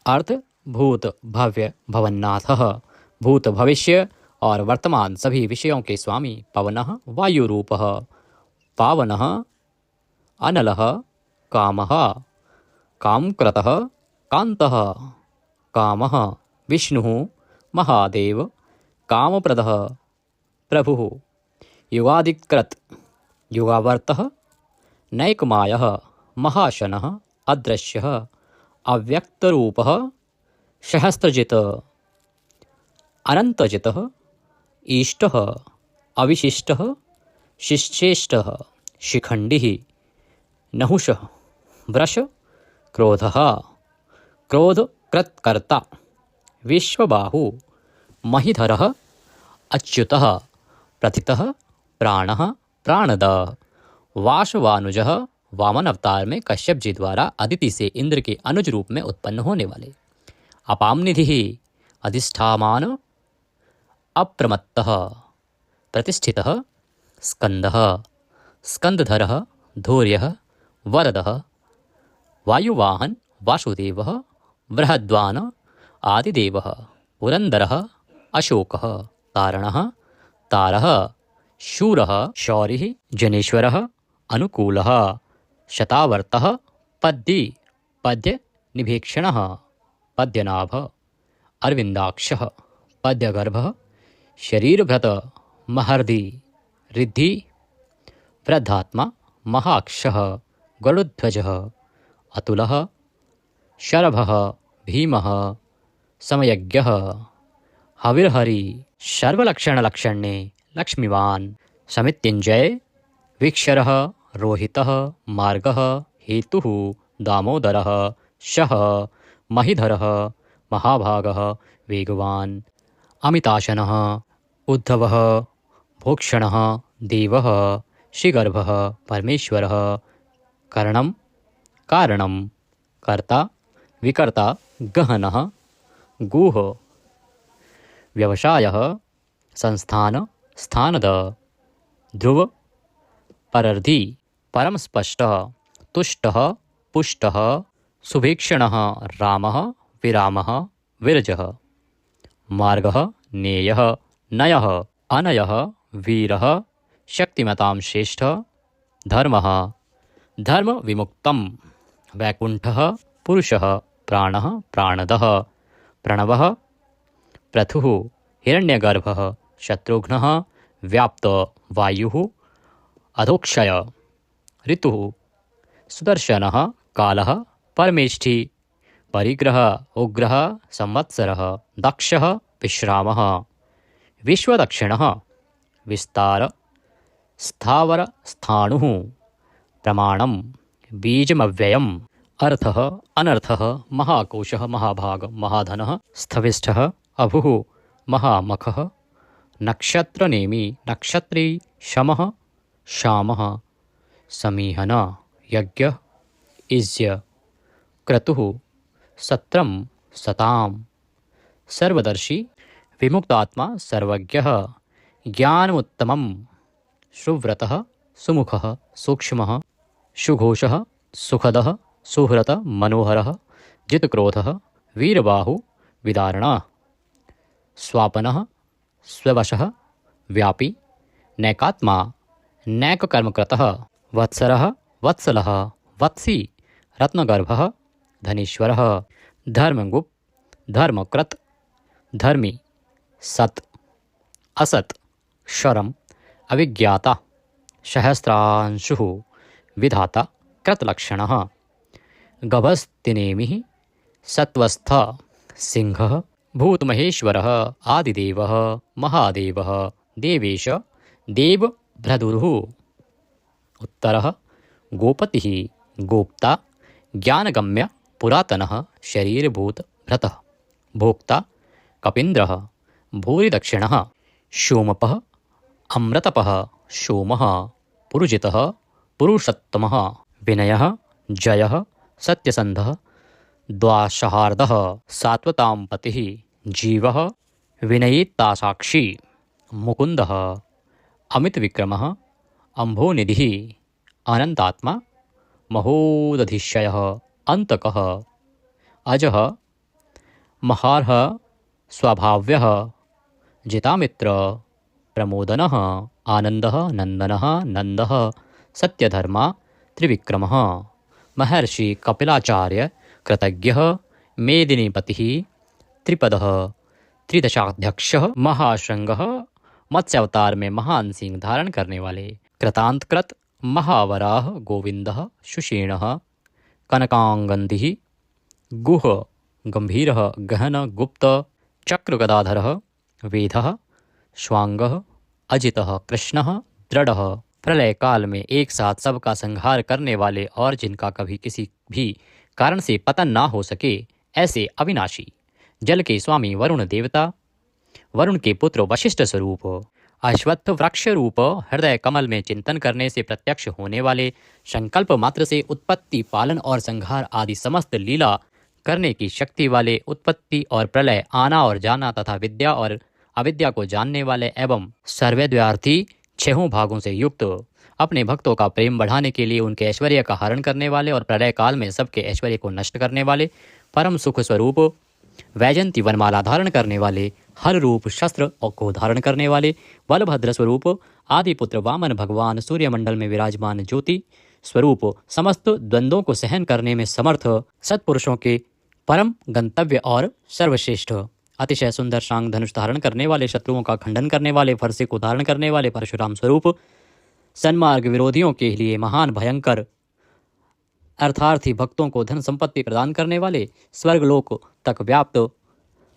Speaker 1: अर्थ, भूत भव्य भवन्नाथः, भूत भविष्य और वर्तमान सभी विषयों के स्वामी, पवनः, वायुरूपः, पावनः, अनलः, कामः, कामकृतः, कान्तः, कामः, विष्णुः, महादेव, कामप्रदः, प्रभुः, युगादिकृत, युगावर्तः, नैकमायः, महाशनः, अदृश्यः, अव्यक्तरूपः, सहस्त्रजित्, अनन्तजितः, ईष्टः, अविशिष्टः, शिश्चेष्टः, शिखण्डिः, नहुषः, वृष, क्रोधः, क्रोधकृत्कर्ता, विश्वबाहु, महीधरः, अच्युतः, प्रथितः, प्राणः, प्राणद, वासवानुजः, वामन अवतार में कश्यप जी द्वारा अदिति से इंद्र के अनुज रूप में उत्पन्न होने वाले, अपामनिधिः, अधिष्ठामान, अप्रमत्तः, प्रतिष्ठितः, स्कंदः, स्कंदधरः, धैर्यः, वरदः, वायुवाहन, वासुदेवः, बृहद्वान, आदिदेवः, पुरंदरः, अशोकः, तारणः, तारः, शूरः, शौरिः, जनेश्वरः, अनुकूलः, शतावर्तः, पद्दी, पद्य निभीक्षणः, पद्यनाभ, अरविंदाक्षः, पद्यगर्भः, शरीरभृत, महर्दि, रिद्धि, वृद्धात्मा, महाक्षः, गरुध्वजः, अतुलः, शरभः, भीमः, समयज्ञः, हविर्हरि, सर्वलक्षणलक्षण्ये, लक्ष्मीवान्, समित्युञ्जय, विक्षरः, रोहितः मार्गः हेतुः दामोदरः शः महिधरः महाभागः वेगवान् अमिताशनः उद्धवः भोक्षणः देवः श्रीगर्भः परमेश्वरः करणं कारणं कर्ता विकर्ता गहनः गुह व्यवसायः संस्थान स्थानद ध्रुव परर्धि परम स्पष्टः तुष्टः पुष्टः सुभीक्षणः रामः विरामः विरजः मार्गः नेयः नयः अनयः वीरः शक्तिमतां श्रेष्ठः धर्मः धर्म विमुक्तं वैकुण्ठः पुरुषः प्राणः प्राणदः प्रणवः प्रथुः हिरण्यगर्भः शत्रुघ्नः व्याप्त वायुः अधोक्षय ऋतुः सुदर्शनः कालः परमेष्ठी परिग्रह उग्रः संवत्सरः दक्षः विश्रामः विश्वदक्षिणः विस्तार स्थावर स्थाणुः प्रमाणं बीजमव्ययम् अर्थः अनर्थः महाकोशः महाभाग महाधनः स्थविष्ठः अभुः महामखः नक्षत्रनेमि नक्षत्री शमः शामः समीहन यज्ञ इज्य क्रतुः सत्रं सतां सर्वदर्शी विमुक्तात्मा सर्वज्ञः ज्ञानमुत्तमं सुव्रतः सुमुखः सूक्ष्मः सुघोषः सुखदः सुहृत मनोहरः जितक्रोधः वीरबाहु विदारणः स्वापनः स्ववशः व्यापी नैकात्मा नैककर्मकृतः वत्सरः वत्सलः वत्सी रत्नगर्भः धनीश्वरः धर्मगुप्त धर्मकृत धर्मी सत् असत् क्षरम् अविज्ञाता सहस्रांशुः विधाता कृतलक्षणः गभस्तिनेमिः सत्वस्थ सिंहः भूतमहेश्वरः आदिदेवः महादेवः देवेश देवभ्रदुः उत्तरः गोपतिः गोप्ता ज्ञानगम्य पुरातनः शरीरभूत भ्रतः भोक्ता कपीन्द्रः भूरिदक्षिणः सोमपः अमृतपः सोमः पुरुजितः पुरुषोत्तमः विनयः जयः सत्यसन्धः द्वाशहार्दः सात्वतां पतिः जीवः विनयितासाक्षी मुकुन्दः अमितविक्रमः अम्भोनिधिः अनन्तात्मा महोदधिशयः अन्तकः अजः महार्ह स्वभाव्यः जितामित्र प्रमोदनः आनन्दः नन्दनः नन्दः सत्यधर्मा त्रिविक्रमः महर्षि कपिलाचार्य कृतज्ञः मेदिनीपतिः त्रिपदः त्रिदशाध्यक्षः महाशृंगः मत्स्यावतार में महान सिंह धारण करने वाले कृतांतकृत महावराह गोविंदः सुषेणः कनकांगन्धिः गुह गंभीरः गहन गुप्त चक्रगदाधरः वेदः स्वांगः अजितः कृष्णः दृढ़ः प्रलय काल में एक साथ सबका संहार करने वाले और जिनका कभी किसी भी कारण से पतन ना हो सके ऐसे अविनाशी जल के स्वामी वरुण देवता वरुण के पुत्र वशिष्ठ स्वरूप अश्वत्थ वृक्ष रूप हृदय कमल में चिंतन करने से प्रत्यक्ष होने वाले संकल्प मात्र से उत्पत्ति पालन और संहार आदि समस्त लीला करने की शक्ति वाले उत्पत्ति और प्रलय आना और जाना तथा विद्या और अविद्या को जानने वाले एवं सर्वव्यार्थी छहों भागों से युक्त अपने भक्तों का प्रेम बढ़ाने के लिए उनके ऐश्वर्य का हरण करने वाले और प्रलय काल में सबके ऐश्वर्य को नष्ट करने वाले परम सुख स्वरूप वैजंती वनमाला धारण करने वाले हर रूप शस्त्र को धारण करने वाले बलभद्र स्वरूप आदिपुत्र वामन भगवान सूर्यमंडल में विराजमान ज्योति स्वरूप समस्त द्वंद्वों को सहन करने में समर्थ सत्पुरुषों के परम गंतव्य और सर्वश्रेष्ठ अतिशय सुंदर शांग धनुष धारण करने वाले शत्रुओं का खंडन करने वाले फरसे को धारण करने वाले परशुराम स्वरूप सन्मार्ग विरोधियों के लिए महान भयंकर अर्थार्थी भक्तों को धन संपत्ति प्रदान करने वाले स्वर्गलोक तक व्याप्त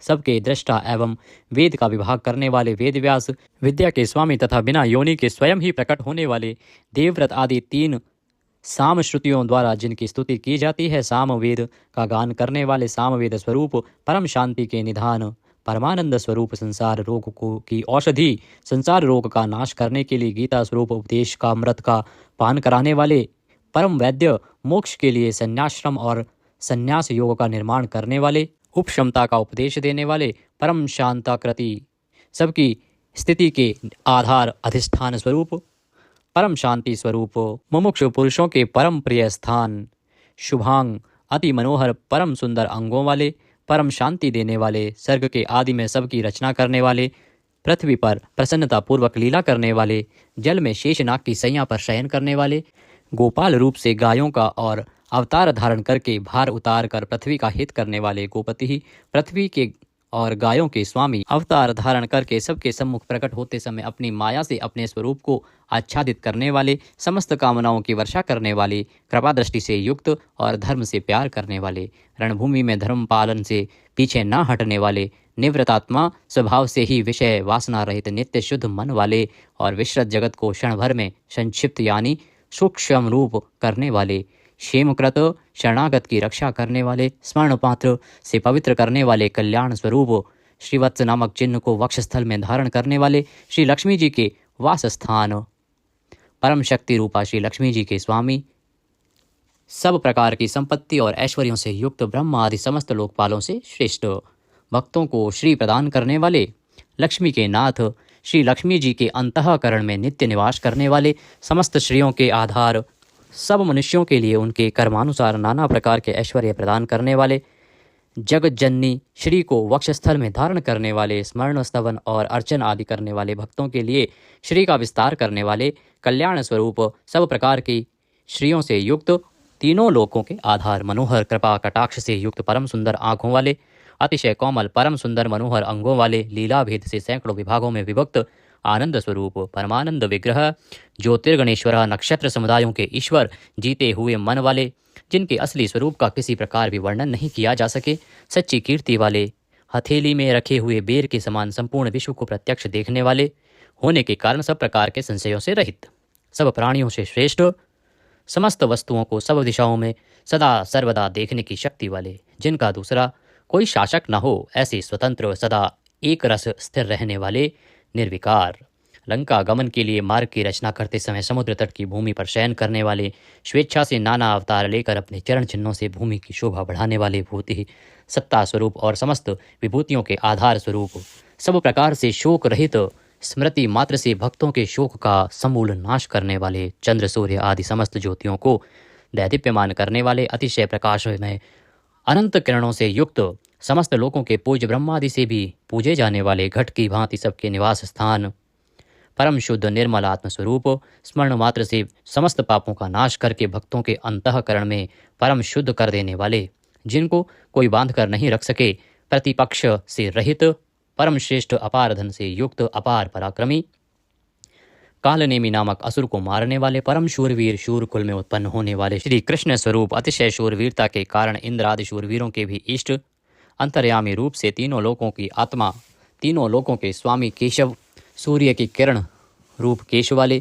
Speaker 1: सबके दृष्टा एवं वेद का विभाग करने वाले वेद व्यास, विद्या के स्वामी तथा बिना योनि के स्वयं ही प्रकट होने वाले देवव्रत आदि 3 साम श्रुतियों द्वारा जिनकी स्तुति की जाती है, सामवेद का गान करने वाले सामवेद स्वरूप परम शांति के निधान, परमानंद स्वरूप संसार रोग को की औषधि, संसार रोग का नाश करने के लिए गीता स्वरूप उपदेश का अमृत का पान कराने वाले परम वैद्य, मोक्ष के लिए संन्याश्रम और संन्यास योग का निर्माण करने वाले, उपशमता का उपदेश देने वाले परम शांताकृति, सबकी स्थिति के आधार अधिष्ठान स्वरूप, परम शांति स्वरूप, मुमुक्षु पुरुषों के परम प्रिय स्थान, शुभांग, अति मनोहर परम सुंदर अंगों वाले, परम शांति देने वाले, सर्ग के आदि में सबकी रचना करने वाले, पृथ्वी पर प्रसन्नता पूर्वक लीला करने वाले, जल में शेषनाग की सैया पर शयन करने वाले, गोपाल रूप से गायों का और अवतार धारण करके भार उतार कर पृथ्वी का हित करने वाले गोपति ही, पृथ्वी के और गायों के स्वामी, अवतार धारण करके सबके सम्मुख प्रकट होते समय अपनी माया से अपने स्वरूप को आच्छादित करने वाले, समस्त कामनाओं की वर्षा करने वाले, कृपा दृष्टि से युक्त और धर्म से प्यार करने वाले, रणभूमि में धर्म पालन से पीछे न हटने वाले, निवृत्तात्मा स्वभाव से ही विषय वासना रहित नित्य शुद्ध मन वाले और विश्रत जगत को क्षण भर में संक्षिप्त यानी सूक्ष्म रूप करने वाले, क्षेमकृत शरणागत की रक्षा करने वाले, स्मरण पात्र से पवित्र करने वाले, कल्याण स्वरूप श्रीवत्स नामक चिन्ह को वक्षस्थल में धारण करने वाले, श्री लक्ष्मी जी के वास स्थान, परम शक्ति रूपा श्री लक्ष्मी जी के स्वामी, सब प्रकार की संपत्ति और ऐश्वर्यों से युक्त ब्रह्मा आदि समस्त लोकपालों से श्रेष्ठ, भक्तों को श्री प्रदान करने वाले, लक्ष्मी के नाथ, श्री लक्ष्मी जी के अंतःकरण में नित्य निवास करने वाले, समस्त श्रियों के आधार, सब मनुष्यों के लिए उनके कर्मानुसार नाना प्रकार के ऐश्वर्य प्रदान करने वाले, जगत जननी श्री को वक्षस्थल में धारण करने वाले, स्मरण स्तवन और अर्चन आदि करने वाले, भक्तों के लिए श्री का विस्तार करने वाले, कल्याण स्वरूप सब प्रकार की श्रियों से युक्त, तीनों लोकों के आधार, मनोहर कृपा कटाक्ष से युक्त परम सुंदर आँखों वाले, अतिशय कोमल परम सुंदर मनोहर अंगों वाले, लीला भेद से सैकड़ों विभागों में विभक्त आनंद स्वरूप, परमानंद विग्रह, ज्योतिर्गणेश्वर, नक्षत्र समुदायों के ईश्वर, जीते हुए मन वाले, जिनके असली स्वरूप का किसी प्रकार भी वर्णन नहीं किया जा सके, सच्ची कीर्ति वाले, हथेली में रखे हुए बेर के समान संपूर्ण विश्व को प्रत्यक्ष देखने वाले होने के कारण सब प्रकार के संशयों से रहित, सब प्राणियों से श्रेष्ठ, समस्त वस्तुओं को सब दिशाओं में सदा सर्वदा देखने की शक्ति वाले, जिनका दूसरा कोई शासक न हो, ऐसे स्वतंत्र सदा एक रस स्थिर रहने वाले, निर्विकार, लंका गमन के लिए मार्ग की रचना करते समय समुद्र तट की भूमि पर शयन करने वाले, स्वेच्छा से नाना अवतार लेकर अपने चरण चिन्हों से भूमि की शोभा बढ़ाने वाले, भूति सत्ता स्वरूप और समस्त विभूतियों के आधार स्वरूप, सब प्रकार से शोक रहित, स्मृति मात्र से भक्तों के शोक का समूल नाश करने वाले, चंद्र सूर्य आदि समस्त ज्योतियों को दैदीप्यमान करने वाले, अतिशय प्रकाश में अनंत किरणों से युक्त, समस्त लोकों के पूज्य ब्रह्मादि से भी पूजे जाने वाले, घट की भांति सबके निवास स्थान, परम शुद्ध निर्मल आत्मस्वरूप, स्मरण मात्र से समस्त पापों का नाश करके भक्तों के अंतःकरण में परम शुद्ध कर देने वाले, जिनको कोई बांध कर नहीं रख सके, प्रतिपक्ष से रहित, परम श्रेष्ठ अपार धन से युक्त, अपार पराक्रमी, कालनेमी नामक असुर को मारने वाले, परम शूरवीर, शूर कुल में उत्पन्न होने वाले श्री कृष्ण स्वरूप, अतिशय शूरवीरता के कारण इंद्र आदि शूरवीरों के भी इष्ट, अंतर्यामी रूप से तीनों लोकों की आत्मा, तीनों लोकों के स्वामी केशव, सूर्य की किरण रूप केश वाले,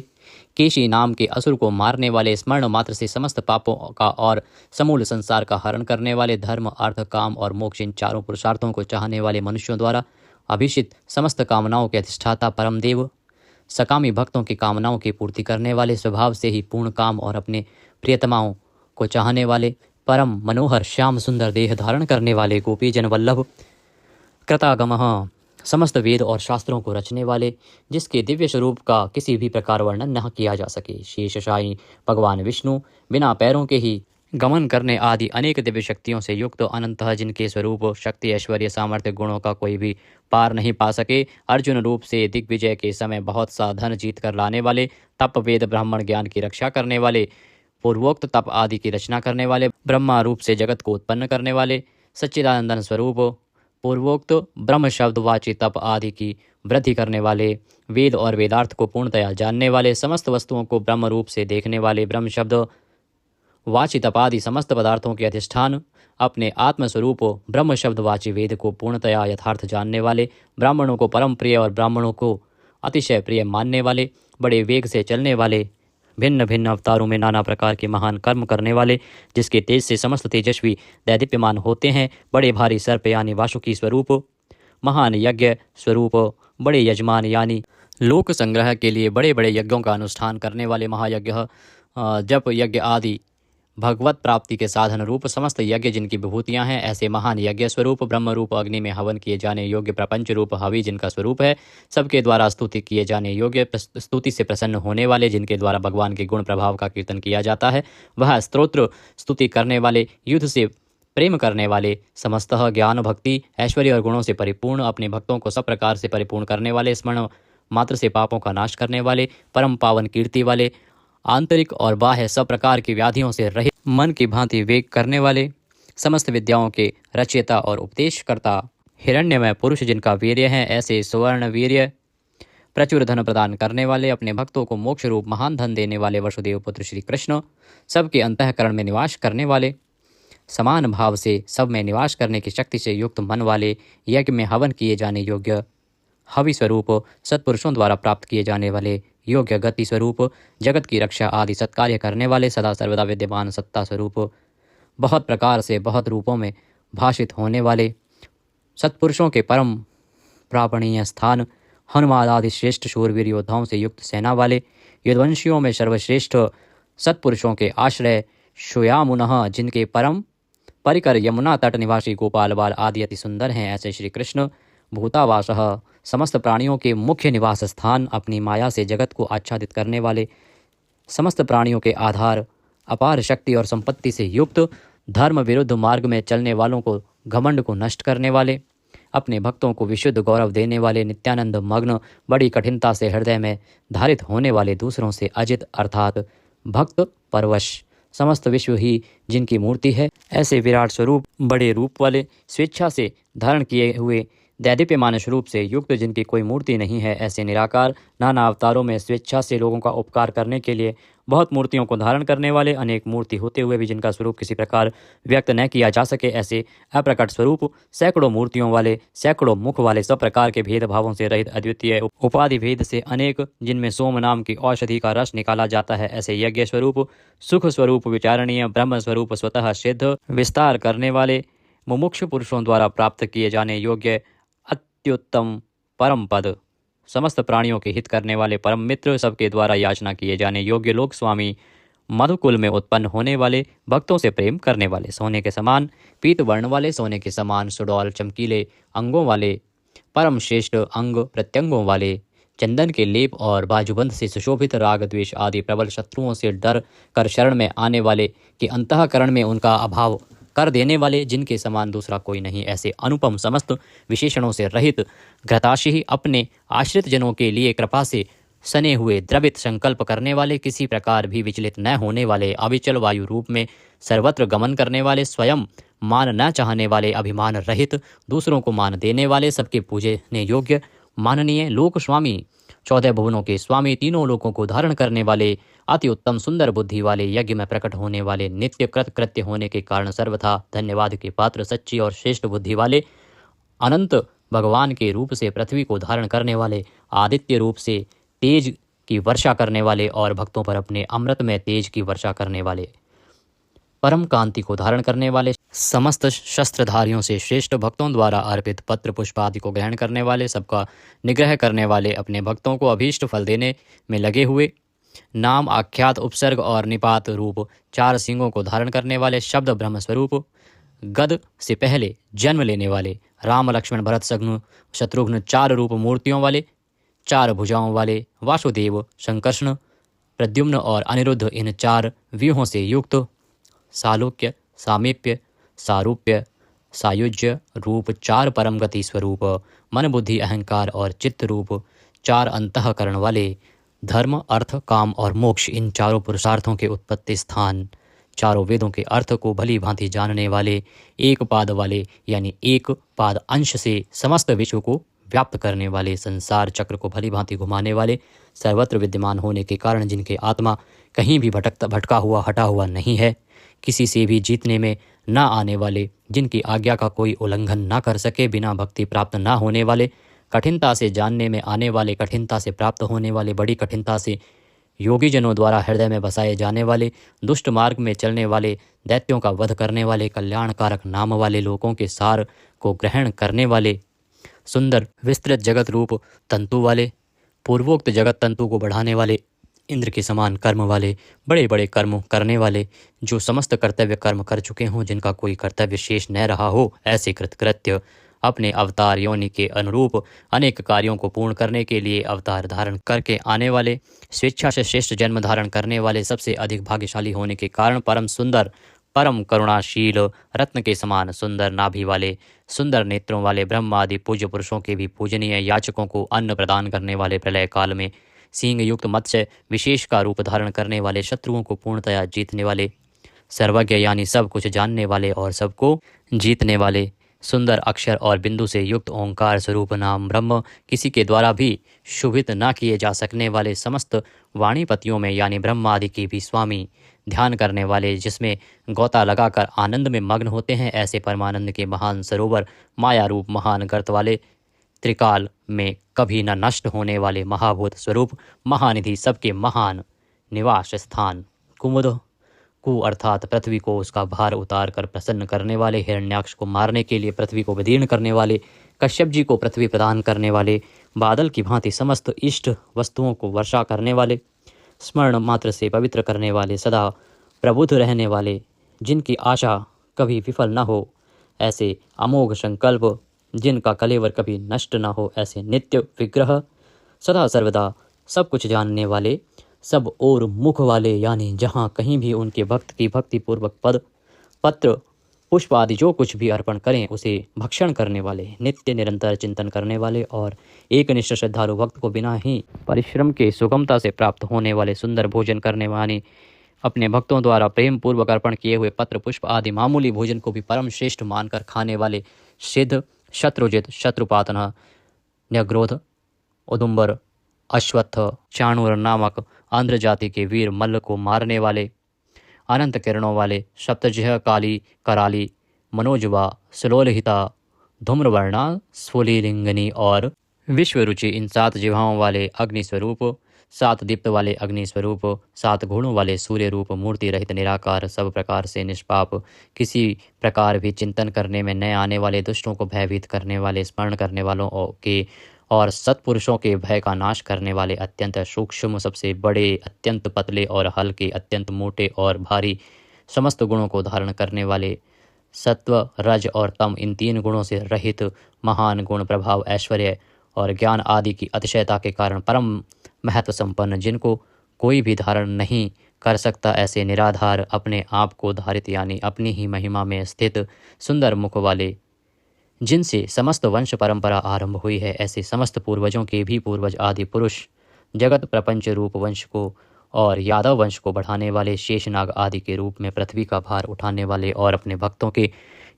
Speaker 1: केशी नाम के असुर को मारने वाले, स्मरण मात्र से समस्त पापों का और समूल संसार का हरण करने वाले, धर्म अर्थ काम और मोक्ष इन चारों पुरुषार्थों को चाहने वाले मनुष्यों द्वारा अभिषिक्त, समस्त कामनाओं के अधिष्ठाता परम देव, सकामी भक्तों की कामनाओं की पूर्ति करने वाले, स्वभाव से ही पूर्ण काम और अपने प्रियतमाओं को चाहने वाले, परम मनोहर श्याम सुंदर देह धारण करने वाले, गोपी जन वल्लभ, कृतागमः, समस्त वेद और शास्त्रों को रचने वाले, जिसके दिव्य स्वरूप का किसी भी प्रकार वर्णन न किया जा सके, शेषशायी भगवान विष्णु, बिना पैरों के ही गमन करने आदि अनेक दिव्य शक्तियों से युक्त, अनंतः जिनके स्वरूप शक्ति ऐश्वर्य सामर्थ्य गुणों का कोई भी पार नहीं पा सके, अर्जुन रूप से दिग्विजय के समय बहुत सा धन जीत कर लाने वाले, तप वेद ब्राह्मण ज्ञान की रक्षा करने वाले, पूर्वोक्त तप आदि की रचना करने वाले, ब्रह्मा रूप से जगत को उत्पन्न करने वाले, सच्चिदानंदन स्वरूप, पूर्वोक्त ब्रह्म शब्द वाची तप आदि की वृद्धि करने वाले, वेद और वेदार्थ को पूर्णतया जानने वाले, समस्त वस्तुओं को ब्रह्म रूप से देखने वाले, ब्रह्म शब्द वाची तप आदि समस्त पदार्थों के अधिष्ठान, अपने आत्मस्वरूप ब्रह्म शब्दवाची वेद को पूर्णतया यथार्थ जानने वाले, ब्राह्मणों को परम प्रिय और ब्राह्मणों को अतिशय प्रिय मानने वाले, बड़े वेग से चलने वाले, भिन्न भिन्न अवतारों में नाना प्रकार के महान कर्म करने वाले, जिसके तेज से समस्त तेजस्वी दैदीप्यमान होते हैं, बड़े भारी सर्प यानी वासुकी स्वरूप, महान यज्ञ स्वरूप, बड़े यजमान यानी लोक संग्रह के लिए बड़े बड़े यज्ञों का अनुष्ठान करने वाले, महायज्ञ, जप यज्ञ आदि भगवत प्राप्ति के साधन रूप समस्त यज्ञ जिनकी विभूतियां हैं, ऐसे महान यज्ञ स्वरूप ब्रह्म रूप अग्नि में हवन किए जाने योग्य प्रपंच रूप हवि जिनका स्वरूप है, सबके द्वारा स्तुति किए जाने योग्य, स्तुति से प्रसन्न होने वाले, जिनके द्वारा भगवान के गुण प्रभाव का कीर्तन किया जाता है, वह स्तोत्र स्तुति करने वाले, युद्ध से प्रेम करने वाले, समस्त ज्ञान भक्ति ऐश्वर्य और गुणों से परिपूर्ण, अपने भक्तों को सब प्रकार से परिपूर्ण करने वाले, स्मरण मात्र से पापों का नाश करने वाले, परम पावन कीर्ति वाले, आंतरिक और बाह्य सब प्रकार की व्याधियों से रहित, मन की भांति वेग करने वाले, समस्त विद्याओं के रचयिता और उपदेशकर्ता, हिरण्यमय पुरुष जिनका वीर्य है, ऐसे सुवर्ण वीर्य, प्रचुर धन प्रदान करने वाले, अपने भक्तों को मोक्ष रूप महान धन देने वाले वसुदेव पुत्र श्री कृष्ण, सबके अंतःकरण में निवास करने वाले, समान भाव से सब में निवास करने की शक्ति से युक्त मन वाले, यज्ञ में हवन किए जाने योग्य हवि स्वरूप, सत्पुरुषों द्वारा प्राप्त किए जाने वाले योग्य गति स्वरूप, जगत की रक्षा आदि सत्कार्य करने वाले, सदा सर्वदा विद्यमान सत्ता स्वरूप, बहुत प्रकार से बहुत रूपों में भाषित होने वाले, सत्पुरुषों के परम प्रापणीय स्थान, हनुमान आदि श्रेष्ठ शूरवीर योद्धाओं से युक्त सेना वाले, यदुवंशियों में सर्वश्रेष्ठ सत्पुरुषों के आश्रय, श्यामुनः जिनके परम परिकर यमुना तट निवासी गोपाल बाल आदि अति सुंदर हैं, ऐसे श्री कृष्ण भूतावासः समस्त प्राणियों के मुख्य निवास स्थान, अपनी माया से जगत को आच्छादित करने वाले, समस्त प्राणियों के आधार, अपार शक्ति और संपत्ति से युक्त, धर्म विरुद्ध मार्ग में चलने वालों को घमंड को नष्ट करने वाले, अपने भक्तों को विशुद्ध गौरव देने वाले, नित्यानंद मग्न, बड़ी कठिनता से हृदय में धारित होने वाले, दूसरों से अजित अर्थात भक्त परवश, समस्त विश्व ही जिनकी मूर्ति है, ऐसे विराट स्वरूप, बड़े रूप वाले, स्वेच्छा से धारण किए हुए दैदीप्यमान स्वरूप से युक्त, जिनकी कोई मूर्ति नहीं है, ऐसे निराकार, नाना अवतारों में स्वेच्छा से लोगों का उपकार करने के लिए बहुत मूर्तियों को धारण करने वाले, अनेक मूर्ति होते हुए भी जिनका स्वरूप किसी प्रकार व्यक्त न किया जा सके, ऐसे अप्रकट स्वरूप, सैकड़ों मूर्तियों वाले, सैकड़ों मुख वाले, सब प्रकार के भेदभावों से रहित, अद्वितीय उपाधि भेद से अनेक, जिनमें सोम नाम की औषधि का रस निकाला जाता है, ऐसे यज्ञ स्वरूप, सुख स्वरूप, विचारणीय ब्रह्म स्वरूप, स्वतः सिद्ध, विस्तार करने वाले, मुमुक्षु पुरुषों द्वारा प्राप्त किए जाने योग्य अत्युत्तम परम पद, समस्त प्राणियों के हित करने वाले परम मित्र, सबके द्वारा याचना किए जाने योग्य लोक स्वामी, मधुकुल में उत्पन्न होने वाले, भक्तों से प्रेम करने वाले, सोने के समान पीत वर्ण वाले, सोने के समान सुडौल चमकीले अंगों वाले, परम श्रेष्ठ अंग प्रत्यंगों वाले, चंदन के लेप और बाजूबंद से सुशोभित, राग द्वेष आदि प्रबल शत्रुओं से डर कर शरण में आने वाले, कि अंतःकरण में उनका अभाव कर देने वाले, जिनके समान दूसरा कोई नहीं, ऐसे अनुपम समस्त विशेषणों से रहित, घृताशी अपने आश्रित जनों के लिए कृपा से सने हुए, द्रवित संकल्प करने वाले, किसी प्रकार भी विचलित न होने वाले, अविचल वायु रूप में सर्वत्र गमन करने वाले, स्वयं मान न चाहने वाले, अभिमान रहित, दूसरों को मान देने वाले, सबके पूजने योग्य माननीय लोक स्वामी, 14 भुवनों के स्वामी, तीनों लोकों को धारण करने वाले, अति उत्तम सुंदर बुद्धि वाले, यज्ञ में प्रकट होने वाले, नित्य कृत कृत्य होने के कारण सर्वथा धन्यवाद के पात्र, सच्ची और श्रेष्ठ बुद्धि वाले, अनंत भगवान के रूप से पृथ्वी को धारण करने वाले, आदित्य रूप से तेज की वर्षा करने वाले और भक्तों पर अपने अमृत में तेज की वर्षा करने वाले, परम कांति को धारण करने वाले, समस्त शस्त्रधारियों से श्रेष्ठ, भक्तों द्वारा अर्पित पत्र पुष्प आदि को ग्रहण करने वाले, सबका निग्रह करने वाले, अपने भक्तों को अभीष्ट फल देने में लगे हुए, नाम आख्यात उपसर्ग और निपात रूप 4 सिंगों को धारण करने वाले, शब्द ब्रह्म स्वरूप, गद से पहले जन्म लेने वाले, राम लक्ष्मण भरत शत्रुघ्न 4 रूप मूर्तियों वाले, 4 भुजाओं वाले, वासुदेव संकर्षण प्रद्युम्न और अनिरुद्ध, इन 4 व्यूहों से युक्त, सालोक्य सामीप्य सारूप्य सायुज्य रूप 4 परम गति स्वरूप, मन बुद्धि अहंकार और चित्त रूप 4 अंतःकरण वाले, धर्म अर्थ काम और मोक्ष, इन 4 पुरुषार्थों के उत्पत्ति स्थान, 4 वेदों के अर्थ को भली भांति जानने वाले, एक पाद वाले यानी एक पाद अंश से समस्त विश्व को व्याप्त करने वाले, संसार चक्र को भली भांति घुमाने वाले, सर्वत्र विद्यमान होने के कारण जिनके आत्मा कहीं भी भटका हुआ हटा हुआ नहीं है, किसी से भी जीतने में ना आने वाले, जिनकी आज्ञा का कोई उल्लंघन ना कर सके, बिना भक्ति प्राप्त ना होने वाले, कठिनता से जानने में आने वाले, कठिनता से प्राप्त होने वाले, बड़ी कठिनता से योगी जनों द्वारा हृदय में बसाए जाने वाले, दुष्ट मार्ग में चलने वाले, दैत्यों का वध करने वाले, कल्याणकारक नाम वाले, लोगों के सार को ग्रहण करने वाले, सुंदर विस्तृत जगत रूप तंतु वाले, पूर्वोक्त जगत तंतु को बढ़ाने वाले, इंद्र के समान कर्म वाले, बड़े बड़े कर्म करने वाले, जो समस्त कर्तव्य कर्म कर चुके हों, जिनका कोई कर्तव्य शेष न रहा हो, ऐसे कृतकृत्य अपने अवतार योनि के अनुरूप अनेक कार्यों को पूर्ण करने के लिए अवतार धारण करके आने वाले, स्वेच्छा से श्रेष्ठ जन्म धारण करने वाले, सबसे अधिक भाग्यशाली होने के कारण परम सुंदर, परम करुणाशील, रत्न के समान सुंदर नाभि वाले, सुंदर नेत्रों वाले, ब्रह्म आदि पूज्य पुरुषों के भी पूजनीय, याचकों को अन्न प्रदान करने वाले, प्रलय काल में सींग युक्त मत्स्य विशेष का रूप धारण करने वाले, शत्रुओं को पूर्णतया जीतने वाले, सर्वज्ञ यानी सब कुछ जानने वाले और सबको जीतने वाले, सुंदर अक्षर और बिंदु से युक्त ओंकार स्वरूप नाम ब्रह्म, किसी के द्वारा भी शुभित ना किए जा सकने वाले, समस्त वाणीपतियों में यानी ब्रह्म आदि के भी स्वामी, ध्यान करने वाले, जिसमें गोता लगाकर आनंद में मग्न होते हैं, ऐसे परमानंद के महान सरोवर, माया रूप महान गर्त वाले, त्रिकाल में कभी न नष्ट होने वाले महाभूत स्वरूप, महानिधि, सबके महान निवास स्थान, कुमुद कु अर्थात पृथ्वी को उसका भार उतार कर प्रसन्न करने वाले, हिरण्याक्ष को मारने के लिए पृथ्वी को विदीर्ण करने वाले, कश्यप जी को पृथ्वी प्रदान करने वाले, बादल की भांति समस्त इष्ट वस्तुओं को वर्षा करने वाले, स्मरण मात्र से पवित्र करने वाले, सदा प्रबुद्ध रहने वाले, जिनकी आशा कभी विफल न हो, ऐसे अमोघ संकल्प, जिनका कलेवर कभी नष्ट न हो, ऐसे नित्य विग्रह, सदा सर्वदा सब कुछ जानने वाले, सब और मुख वाले, यानी जहाँ कहीं भी उनके भक्त की भक्ति पूर्वक पद पत्र पुष्प आदि जो कुछ भी अर्पण करें उसे भक्षण करने वाले, नित्य निरंतर चिंतन करने वाले और एक निष्ठ श्रद्धालु भक्त को बिना ही परिश्रम के सुगमता से प्राप्त होने वाले, सुंदर भोजन करने वाले, अपने भक्तों द्वारा प्रेम पूर्वक अर्पण किए हुए पत्र पुष्प आदि मामूली भोजन को भी परम श्रेष्ठ मानकर खाने वाले, सिद्ध, शत्रुजित, शत्रुपातन, न्यग्रोध, उदुम्बर, अश्वत्थ, चाणूर नामक आंध्र जाति के वीर मल्ल को मारने वाले, अनंत किरणों वाले, सप्तजिह, काली, कराली, मनोजवा, सुलोलहिता, धूम्रवर्णा, स्फुलिंगनी और विश्वरुचि, इन 7 जिह्वाओं वाले अग्नि स्वरूप, 7 दीप्त वाले अग्नि स्वरूप, 7 गुणों वाले सूर्य रूप, मूर्ति रहित निराकार, सब प्रकार से निष्पाप, किसी प्रकार भी चिंतन करने में न आने वाले, दुष्टों को भयभीत करने वाले, स्मरण करने वालों के और सत्पुरुषों के भय का नाश करने वाले, अत्यंत सूक्ष्म, सबसे बड़े, अत्यंत पतले और हल्के, अत्यंत मोटे और भारी, समस्त गुणों को धारण करने वाले, सत्व, रज और तम, इन 3 गुणों से रहित, महान गुण, प्रभाव, ऐश्वर्य और ज्ञान आदि की अतिशयता के कारण परम महत्व संपन्न, जिनको कोई भी धारण नहीं कर सकता, ऐसे निराधार, अपने आप को धारित यानी अपनी ही महिमा में स्थित, सुंदर मुख वाले, जिनसे समस्त वंश परंपरा आरंभ हुई है, ऐसे समस्त पूर्वजों के भी पूर्वज आदि पुरुष, जगत प्रपंच रूप वंश को और यादव वंश को बढ़ाने वाले, शेषनाग आदि के रूप में पृथ्वी का भार उठाने वाले और अपने भक्तों के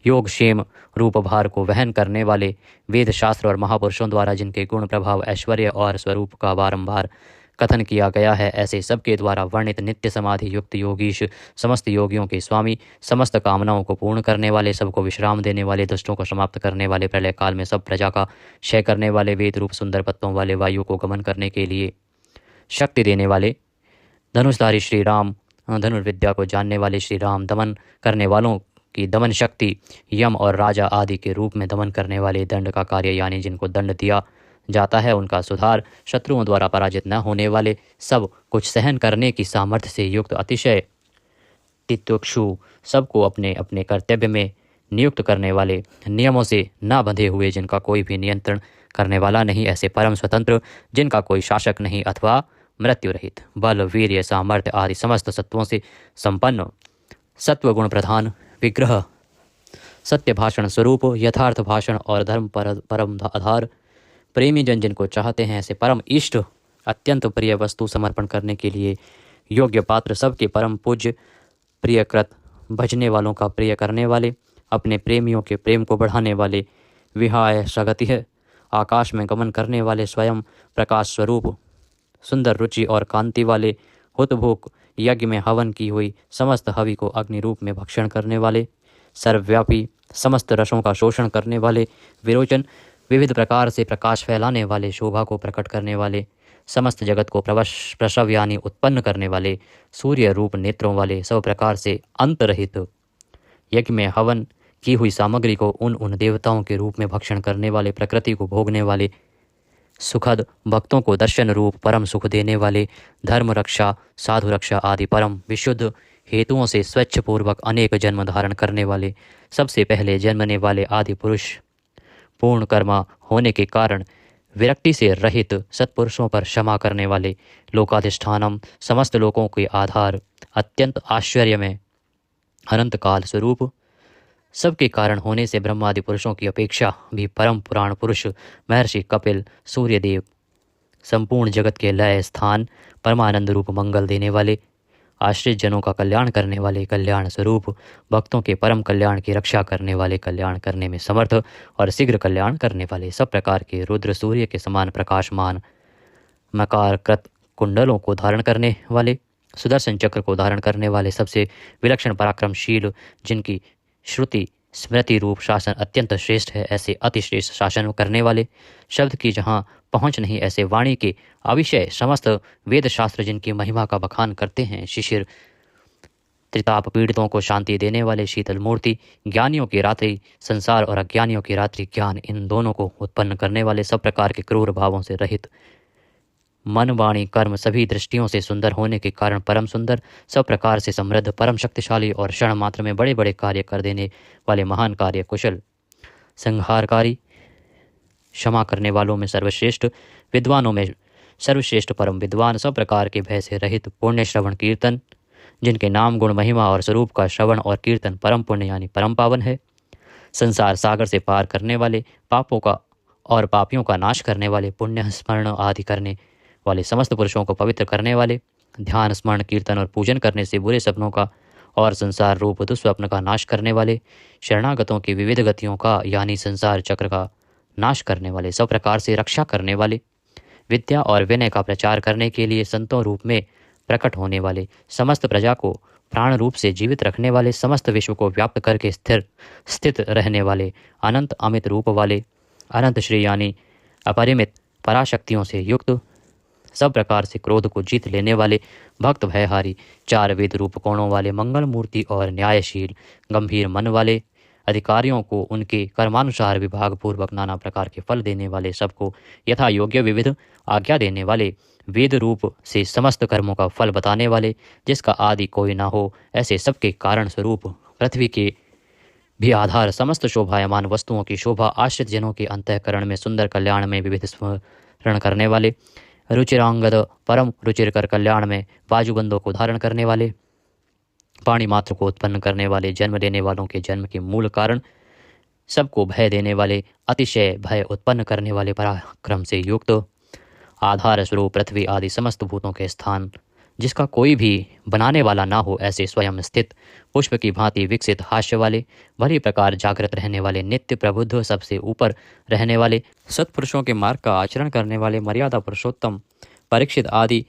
Speaker 1: योगक्षेम रूप भार को वहन करने वाले, वेद शास्त्र और महापुरुषों द्वारा जिनके गुण, प्रभाव, ऐश्वर्य और स्वरूप का बारंबार कथन किया गया है, ऐसे सबके द्वारा वर्णित नित्य समाधि युक्त योगीश, समस्त योगियों के स्वामी, समस्त कामनाओं को पूर्ण करने वाले, सबको विश्राम देने वाले, दुष्टों को समाप्त करने वाले, प्रलय काल में सब प्रजा का क्षय करने वाले, वेद रूप सुंदर पत्तों वाले, वायु को गमन करने के लिए शक्ति देने वाले, धनुषधारी श्री राम, धनुर्विद्या को जानने वाले श्री राम, दमन करने वालों की दमन शक्ति, यम और राजा आदि के रूप में दमन करने वाले, दंड का कार्य यानी जिनको दंड दिया जाता है उनका सुधार, शत्रुओं द्वारा पराजित न होने वाले, सब कुछ सहन करने की सामर्थ्य से युक्त, अतिशय तित्यक्षु, सबको अपने अपने कर्तव्य में नियुक्त करने वाले, नियमों से न बंधे हुए, जिनका कोई भी नियंत्रण करने वाला नहीं, ऐसे परम स्वतंत्र, जिनका कोई शासक नहीं अथवा मृत्यु रहित, बल, वीर्य, सामर्थ्य आदि समस्त सत्वों से संपन्न, सत्व गुण प्रधान, विग्रह, सत्य भाषण स्वरूप, यथार्थ भाषण और धर्म परम आधार, प्रेमी जन जिनको चाहते हैं, ऐसे परम इष्ट, अत्यंत प्रिय वस्तु समर्पण करने के लिए योग्य पात्र, सबके परम पूज्य, प्रियकृत, भजने वालों का प्रिय करने वाले, अपने प्रेमियों के प्रेम को बढ़ाने वाले, विहाय सगतिः, आकाश में गमन करने वाले, स्वयं प्रकाश स्वरूप, सुंदर रुचि और कांति वाले, हुतभुक यज्ञ में हवन की हुई समस्त हवि को अग्नि रूप में भक्षण करने वाले, सर्वव्यापी समस्त रसों का शोषण करने वाले, विरोचन विविध प्रकार से प्रकाश फैलाने वाले, शोभा को प्रकट करने वाले, समस्त जगत को प्रसव यानी उत्पन्न करने वाले, सूर्य रूप नेत्रों वाले, सब प्रकार से अंतरहित, यज्ञ में हवन की हुई सामग्री को उन उन देवताओं के रूप में भक्षण करने वाले, प्रकृति को भोगने वाले, सुखद भक्तों को दर्शन रूप परम सुख देने वाले, धर्म रक्षा, साधु रक्षा आदि परम विशुद्ध हेतुओं से स्वच्छ पूर्वक अनेक जन्म धारण करने वाले, सबसे पहले जन्मने वाले आदि पुरुष, पूर्ण कर्मा होने के कारण विरक्ति से रहित सत्पुरुषों पर क्षमा करने वाले, लोकाधिष्ठानम समस्त लोकों के आधार, अत्यंत आश्चर्य में अनंत काल स्वरूप, सबके कारण होने से ब्रह्मादि पुरुषों की अपेक्षा भी परम पुराण पुरुष महर्षि कपिल, सूर्यदेव, संपूर्ण जगत के लय स्थान, परमानंद रूप मंगल देने वाले, आश्रित जनों का कल्याण करने वाले, कल्याण स्वरूप, भक्तों के परम कल्याण की रक्षा करने वाले, कल्याण करने में समर्थ और शीघ्र कल्याण करने वाले, सब प्रकार के रुद्र सूर्य के समान प्रकाशमान मकार कृत कुंडलों को धारण करने वाले, सुदर्शन चक्र को धारण करने वाले, सबसे विलक्षण पराक्रमशील, जिनकी श्रुति स्मृति रूप शासन अत्यंत श्रेष्ठ है, ऐसे अतिश्रेष्ठ शासन करने वाले, शब्द की जहाँ पहुँच नहीं ऐसे वाणी के अविषय समस्त वेद शास्त्र जिनकी महिमा का बखान करते हैं, शिशिर त्रिताप पीड़ितों को शांति देने वाले, शीतल मूर्ति, ज्ञानियों की रात्रि संसार और अज्ञानियों की रात्रि ज्ञान, इन दोनों को उत्पन्न करने वाले, सब प्रकार के क्रूर भावों से रहित, मन वाणी कर्म सभी दृष्टियों से सुंदर होने के कारण परम सुंदर, सब प्रकार से समृद्ध, परम शक्तिशाली और क्षण मात्र में बड़े बड़े कार्य कर देने वाले, महान कार्य कुशल, संहारकारी, क्षमा करने वालों में सर्वश्रेष्ठ, विद्वानों में सर्वश्रेष्ठ परम विद्वान, सब प्रकार के भय से रहित, पुण्य श्रवण कीर्तन, जिनके नाम गुण महिमा और स्वरूप का श्रवण और कीर्तन परम पुण्य यानी परम पावन है, संसार सागर से पार करने वाले, पापों का और पापियों का नाश करने वाले, पुण्य स्मरण आदि करने वाले, समस्त पुरुषों को पवित्र करने वाले, ध्यान स्मरण कीर्तन और पूजन करने से बुरे सपनों का और संसार रूप दुस्वप्न का नाश करने वाले, शरणागतों की विविध गतियों का यानी संसार चक्र का नाश करने वाले, सब प्रकार से रक्षा करने वाले, विद्या और विनय का प्रचार करने के लिए संतों रूप में प्रकट होने वाले, समस्त प्रजा को प्राण रूप से जीवित रखने वाले, समस्त विश्व को व्याप्त करके स्थित रहने वाले, अनंत अमित रूप वाले, अनंत श्री यानी अपरिमित पराशक्तियों से युक्त, सब प्रकार से क्रोध को जीत लेने वाले, भक्त भयहारी, चार वेद रूप कोणों वाले, मंगल मूर्ति और न्यायशील गंभीर मन वाले, अधिकारियों को उनके कर्मानुसार विभाग पूर्वक नाना प्रकार के फल देने वाले, सबको यथा योग्य विविध आज्ञा देने वाले, वेद रूप से समस्त कर्मों का फल बताने वाले, जिसका आदि कोई ना हो, ऐसे सबके कारण स्वरूप, पृथ्वी के भी आधार, समस्त शोभायमान वस्तुओं की शोभा, आश्रित जनों के अंतःकरण में सुंदर, कल्याण में विविध स्मरण करने वाले, रुचिरांगद परम रुचिरकर कल्याण में बाजूबंदों को धारण करने वाले, पाणी मात्र को उत्पन्न करने वाले, जन्म देने वालों के जन्म के मूल कारण, सबको भय देने वाले, अतिशय भय उत्पन्न करने वाले, पराक्रम से युक्त, आधार स्वरूप पृथ्वी आदि समस्त भूतों के स्थान, जिसका कोई भी बनाने वाला ना हो, ऐसे स्वयं स्थित, पुष्प की भांति विकसित, हास्य वाले, भली प्रकार जागृत रहने वाले, नित्य प्रबुद्ध, सबसे ऊपर रहने वाले, सत्पुरुषों के मार्ग का आचरण करने वाले, मर्यादा पुरुषोत्तम परीक्षित आदि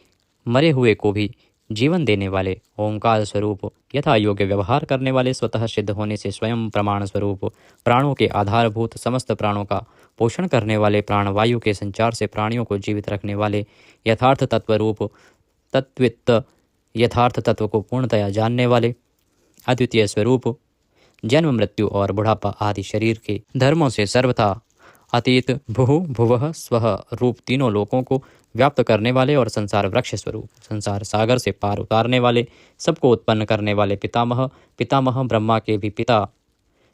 Speaker 1: मरे हुए को भी जीवन देने वाले, ओंकार स्वरूप यथा योग्य व्यवहार करने वाले, स्वतः सिद्ध होने से स्वयं प्रमाण स्वरूप, प्राणों के आधारभूत, समस्त प्राणों का पोषण करने वाले, प्राणवायु के संचार से प्राणियों को जीवित रखने वाले, यथार्थ तत्व रूप तत्वित्त, यथार्थ तत्व को पूर्णतया जानने वाले, अद्वितीय स्वरूप, जन्म मृत्यु और बुढ़ापा आदि शरीर के धर्मों से सर्वथा अतीत, भुः भुवः स्वः रूप तीनों लोकों को व्याप्त करने वाले और संसार वृक्ष स्वरूप, संसार सागर से पार उतारने वाले, सबको उत्पन्न करने वाले, पितामह पितामह ब्रह्मा के भी पिता,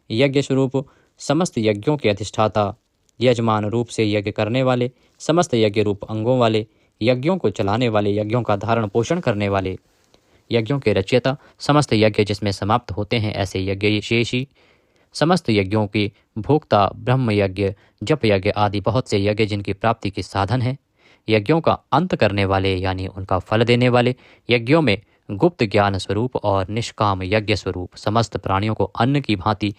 Speaker 1: यज्ञ स्वरूप, समस्त यज्ञों के अधिष्ठाता, यजमान रूप से यज्ञ करने वाले, समस्त यज्ञ रूप अंगों वाले, यज्ञों को चलाने वाले, यज्ञों का धारण पोषण करने वाले, यज्ञों के रचयिता, समस्त यज्ञ जिसमें समाप्त होते हैं ऐसे यज्ञ शेषी, समस्त यज्ञों के भोक्ता, ब्रह्म यज्ञ, जप यज्ञ आदि बहुत से यज्ञ जिनकी प्राप्ति के साधन है, यज्ञों का अंत करने वाले यानी उनका फल देने वाले, यज्ञों में गुप्त ज्ञान स्वरूप और निष्काम यज्ञ स्वरूप, समस्त प्राणियों को अन्न की भांति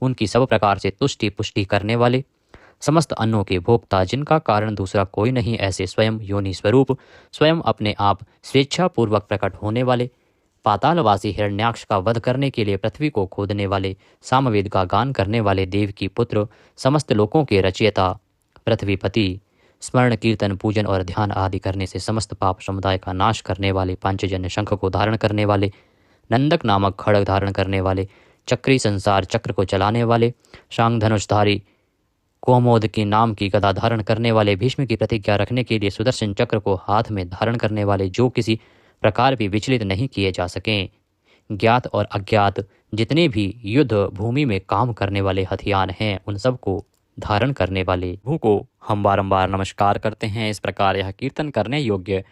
Speaker 1: उनकी सब प्रकार से तुष्टि पुष्टि करने वाले, समस्त अन्नों के भोक्ता, जिनका कारण दूसरा कोई नहीं, ऐसे स्वयं योनि स्वरूप, स्वयं अपने आप स्वेच्छापूर्वक प्रकट होने वाले, पातालवासी हिरण्याक्ष का वध करने के लिए पृथ्वी को खोदने वाले, सामवेद का गान करने वाले, देव की पुत्र, समस्त लोकों के रचयिता, पृथ्वीपति, स्मरण कीर्तन पूजन और ध्यान आदि करने से समस्त पाप समुदाय का नाश करने वाले, पांचजन्य शंख को धारण करने वाले, नंदक नामक खड़ग धारण करने वाले, चक्री संसार चक्र को चलाने वाले, शांग धनुषधारी, कोमोद के नाम की गदा धारण करने वाले, भीष्म की प्रतिज्ञा रखने के लिए सुदर्शन चक्र को हाथ में धारण करने वाले, जो किसी प्रकार भी विचलित नहीं किए जा सकें, ज्ञात और अज्ञात जितने भी युद्ध भूमि में काम करने वाले हथियार हैं, उन सब को धारण करने वाले प्रभु को हम बारंबार नमस्कार करते हैं। इस प्रकार यह कीर्तन करने योग्य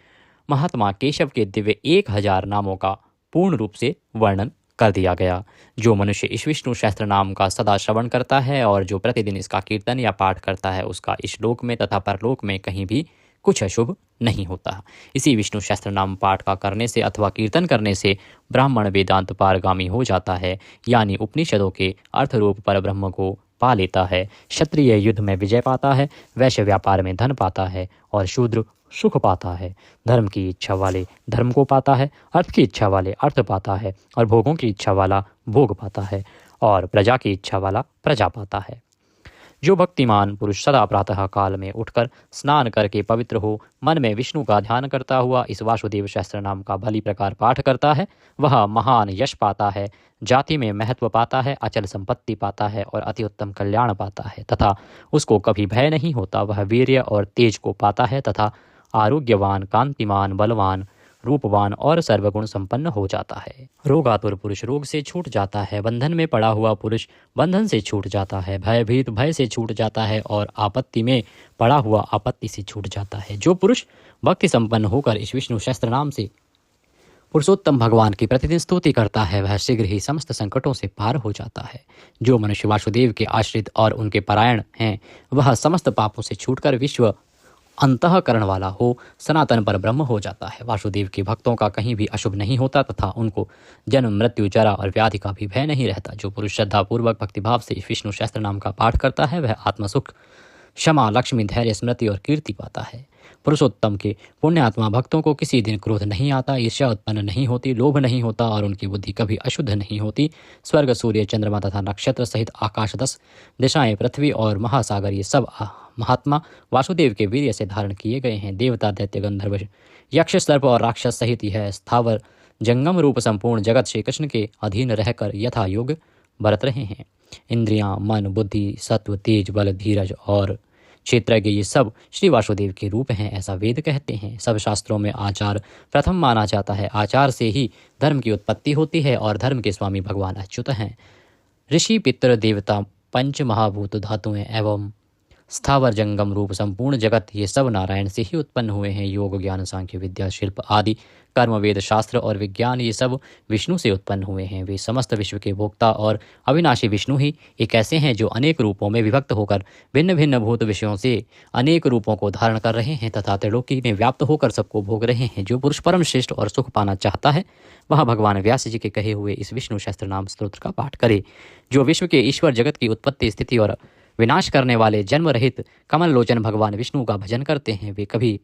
Speaker 1: महात्मा केशव के दिव्य 1000 नामों का पूर्ण रूप से वर्णन कर दिया गया। जो मनुष्य इस विष्णु सहस्त्र नाम का सदा श्रवण करता है और जो प्रतिदिन इसका कीर्तन या पाठ करता है, उसका इस लोक में तथा परलोक में कहीं भी कुछ अशुभ नहीं होता। इसी विष्णु सहस्त्र नाम पाठ का करने से अथवा कीर्तन करने से ब्राह्मण वेदांत पारगामी हो जाता है, यानी उपनिषदों के अर्थ रूप पर ब्रह्म को पा लेता है। क्षत्रिय युद्ध में विजय पाता है, वैश्य व्यापार में धन पाता है और शूद्र सुख पाता है। धर्म की इच्छा वाले धर्म को पाता है, अर्थ की इच्छा वाले अर्थ पाता है और भोगों की इच्छा वाला भोग पाता है और प्रजा की इच्छा वाला प्रजा पाता है। जो भक्तिमान पुरुष सदा प्रातः काल में उठकर स्नान करके पवित्र हो मन में विष्णु का ध्यान करता हुआ इस वासुदेव सहस्त्र नाम का भली प्रकार पाठ करता है, वह महान यश पाता है, जाति में महत्व पाता है, अचल संपत्ति पाता है और अति उत्तम कल्याण पाता है तथा उसको कभी भय नहीं होता। वह वीर्य और तेज को पाता है तथा आरोग्यवान, कांतिमान, बलवान, रूपवान और सर्वगुण संपन्न हो जाता है। रोगातुर पुरुष रोग से छूट जाता है, बंधन में पड़ा हुआ पुरुष बंधन से छूट जाता है, भयभीत भय से छूट जाता है और आपत्ति में पड़ा हुआ आपत्ति से छूट जाता है। जो पुरुष भक्ति संपन्न होकर इस विष्णु सहस्त्र नाम से पुरुषोत्तम भगवान की प्रतिदिन स्तुति करता है, वह शीघ्र ही समस्त संकटों से पार हो जाता है। जो मनुष्य वासुदेव के आश्रित और उनके परायण हैं, वह समस्त पापों से छूटकर विश्व अंतःकरण वाला हो सनातन पर ब्रह्म हो जाता है। वासुदेव के भक्तों का कहीं भी अशुभ नहीं होता तथा उनको जन्म, मृत्यु, जरा और व्याधि का भी भय नहीं रहता। जो पुरुष श्रद्धापूर्वक भक्तिभाव से विष्णु सहस्त्र नाम का पाठ करता है, वह आत्मसुख, क्षमा, लक्ष्मी, धैर्य, स्मृति और कीर्ति पाता है। पुरुषोत्तम के पुण्यात्मा भक्तों को किसी दिन क्रोध नहीं आता, ईर्ष्या उत्पन्न नहीं होती, लोभ नहीं होता और उनकी बुद्धि कभी अशुद्ध नहीं होती। स्वर्ग, सूर्य, चंद्रमा तथा नक्षत्र सहित आकाश, 10 दिशाएं, पृथ्वी और महासागर, ये सब महात्मा वासुदेव के वीर्य से धारण किए गए हैं। देवता, दैत्य, गंधर्व, यक्ष, सर्प और राक्षस सहित यह स्थावर जंगम रूप संपूर्ण जगत श्री कृष्ण के अधीन रहकर यथा योग बरत रहे हैं। इंद्रियां, मन, बुद्धि, सत्व, तेज, बल, धीरज और क्षेत्रज्ञ, ये सब श्री वासुदेव के रूप हैं, ऐसा वेद कहते हैं। सब शास्त्रों में आचार प्रथम माना जाता है। आचार से ही धर्म की उत्पत्ति होती है और धर्म के स्वामी भगवान अच्युत हैं। ऋषि, पितर, देवता, पंच महाभूत, धातुएं एवं स्थावर जंगम रूप संपूर्ण जगत, ये सब नारायण से ही उत्पन्न हुए हैं। योग, ज्ञान, सांख्य, विद्या, शिल्प आदि कर्म, वेद, शास्त्र और विज्ञान, ये सब विष्णु से उत्पन्न हुए हैं। वे समस्त विश्व के भोक्ता और अविनाशी विष्णु ही एक ऐसे हैं जो अनेक रूपों में विभक्त होकर भिन्न भिन्न भूत विषयों से अनेक रूपों को धारण कर रहे हैं तथा त्रिलोकी में व्याप्त होकर सबको भोग रहे हैं। जो पुरुष परम श्रेष्ठ और सुख पाना चाहता है, वह भगवान व्यास जी के कहे हुए इस विष्णु सहस्त्र नाम स्तोत्र का पाठ करे। जो विश्व के ईश्वर, जगत की उत्पत्ति, स्थिति और विनाश करने वाले जन्म रहित कमल लोचन भगवान विष्णु का भजन करते हैं, वे कभी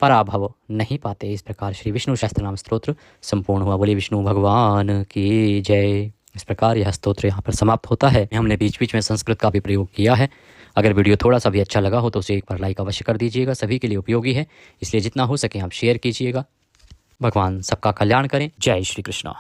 Speaker 1: पराभव नहीं पाते। इस प्रकार श्री विष्णु सहस्त्र नाम स्तोत्र संपूर्ण हुआ। बोले विष्णु भगवान की जय। इस प्रकार यह स्तोत्र यहाँ पर समाप्त होता है। हमने बीच बीच में संस्कृत का भी प्रयोग किया है। अगर वीडियो थोड़ा सा भी अच्छा लगा हो तो उसे एक बार लाइक अवश्य कर दीजिएगा। सभी के लिए उपयोगी है, इसलिए जितना हो सके आप शेयर कीजिएगा। भगवान सबका कल्याण करें। जय श्री कृष्ण।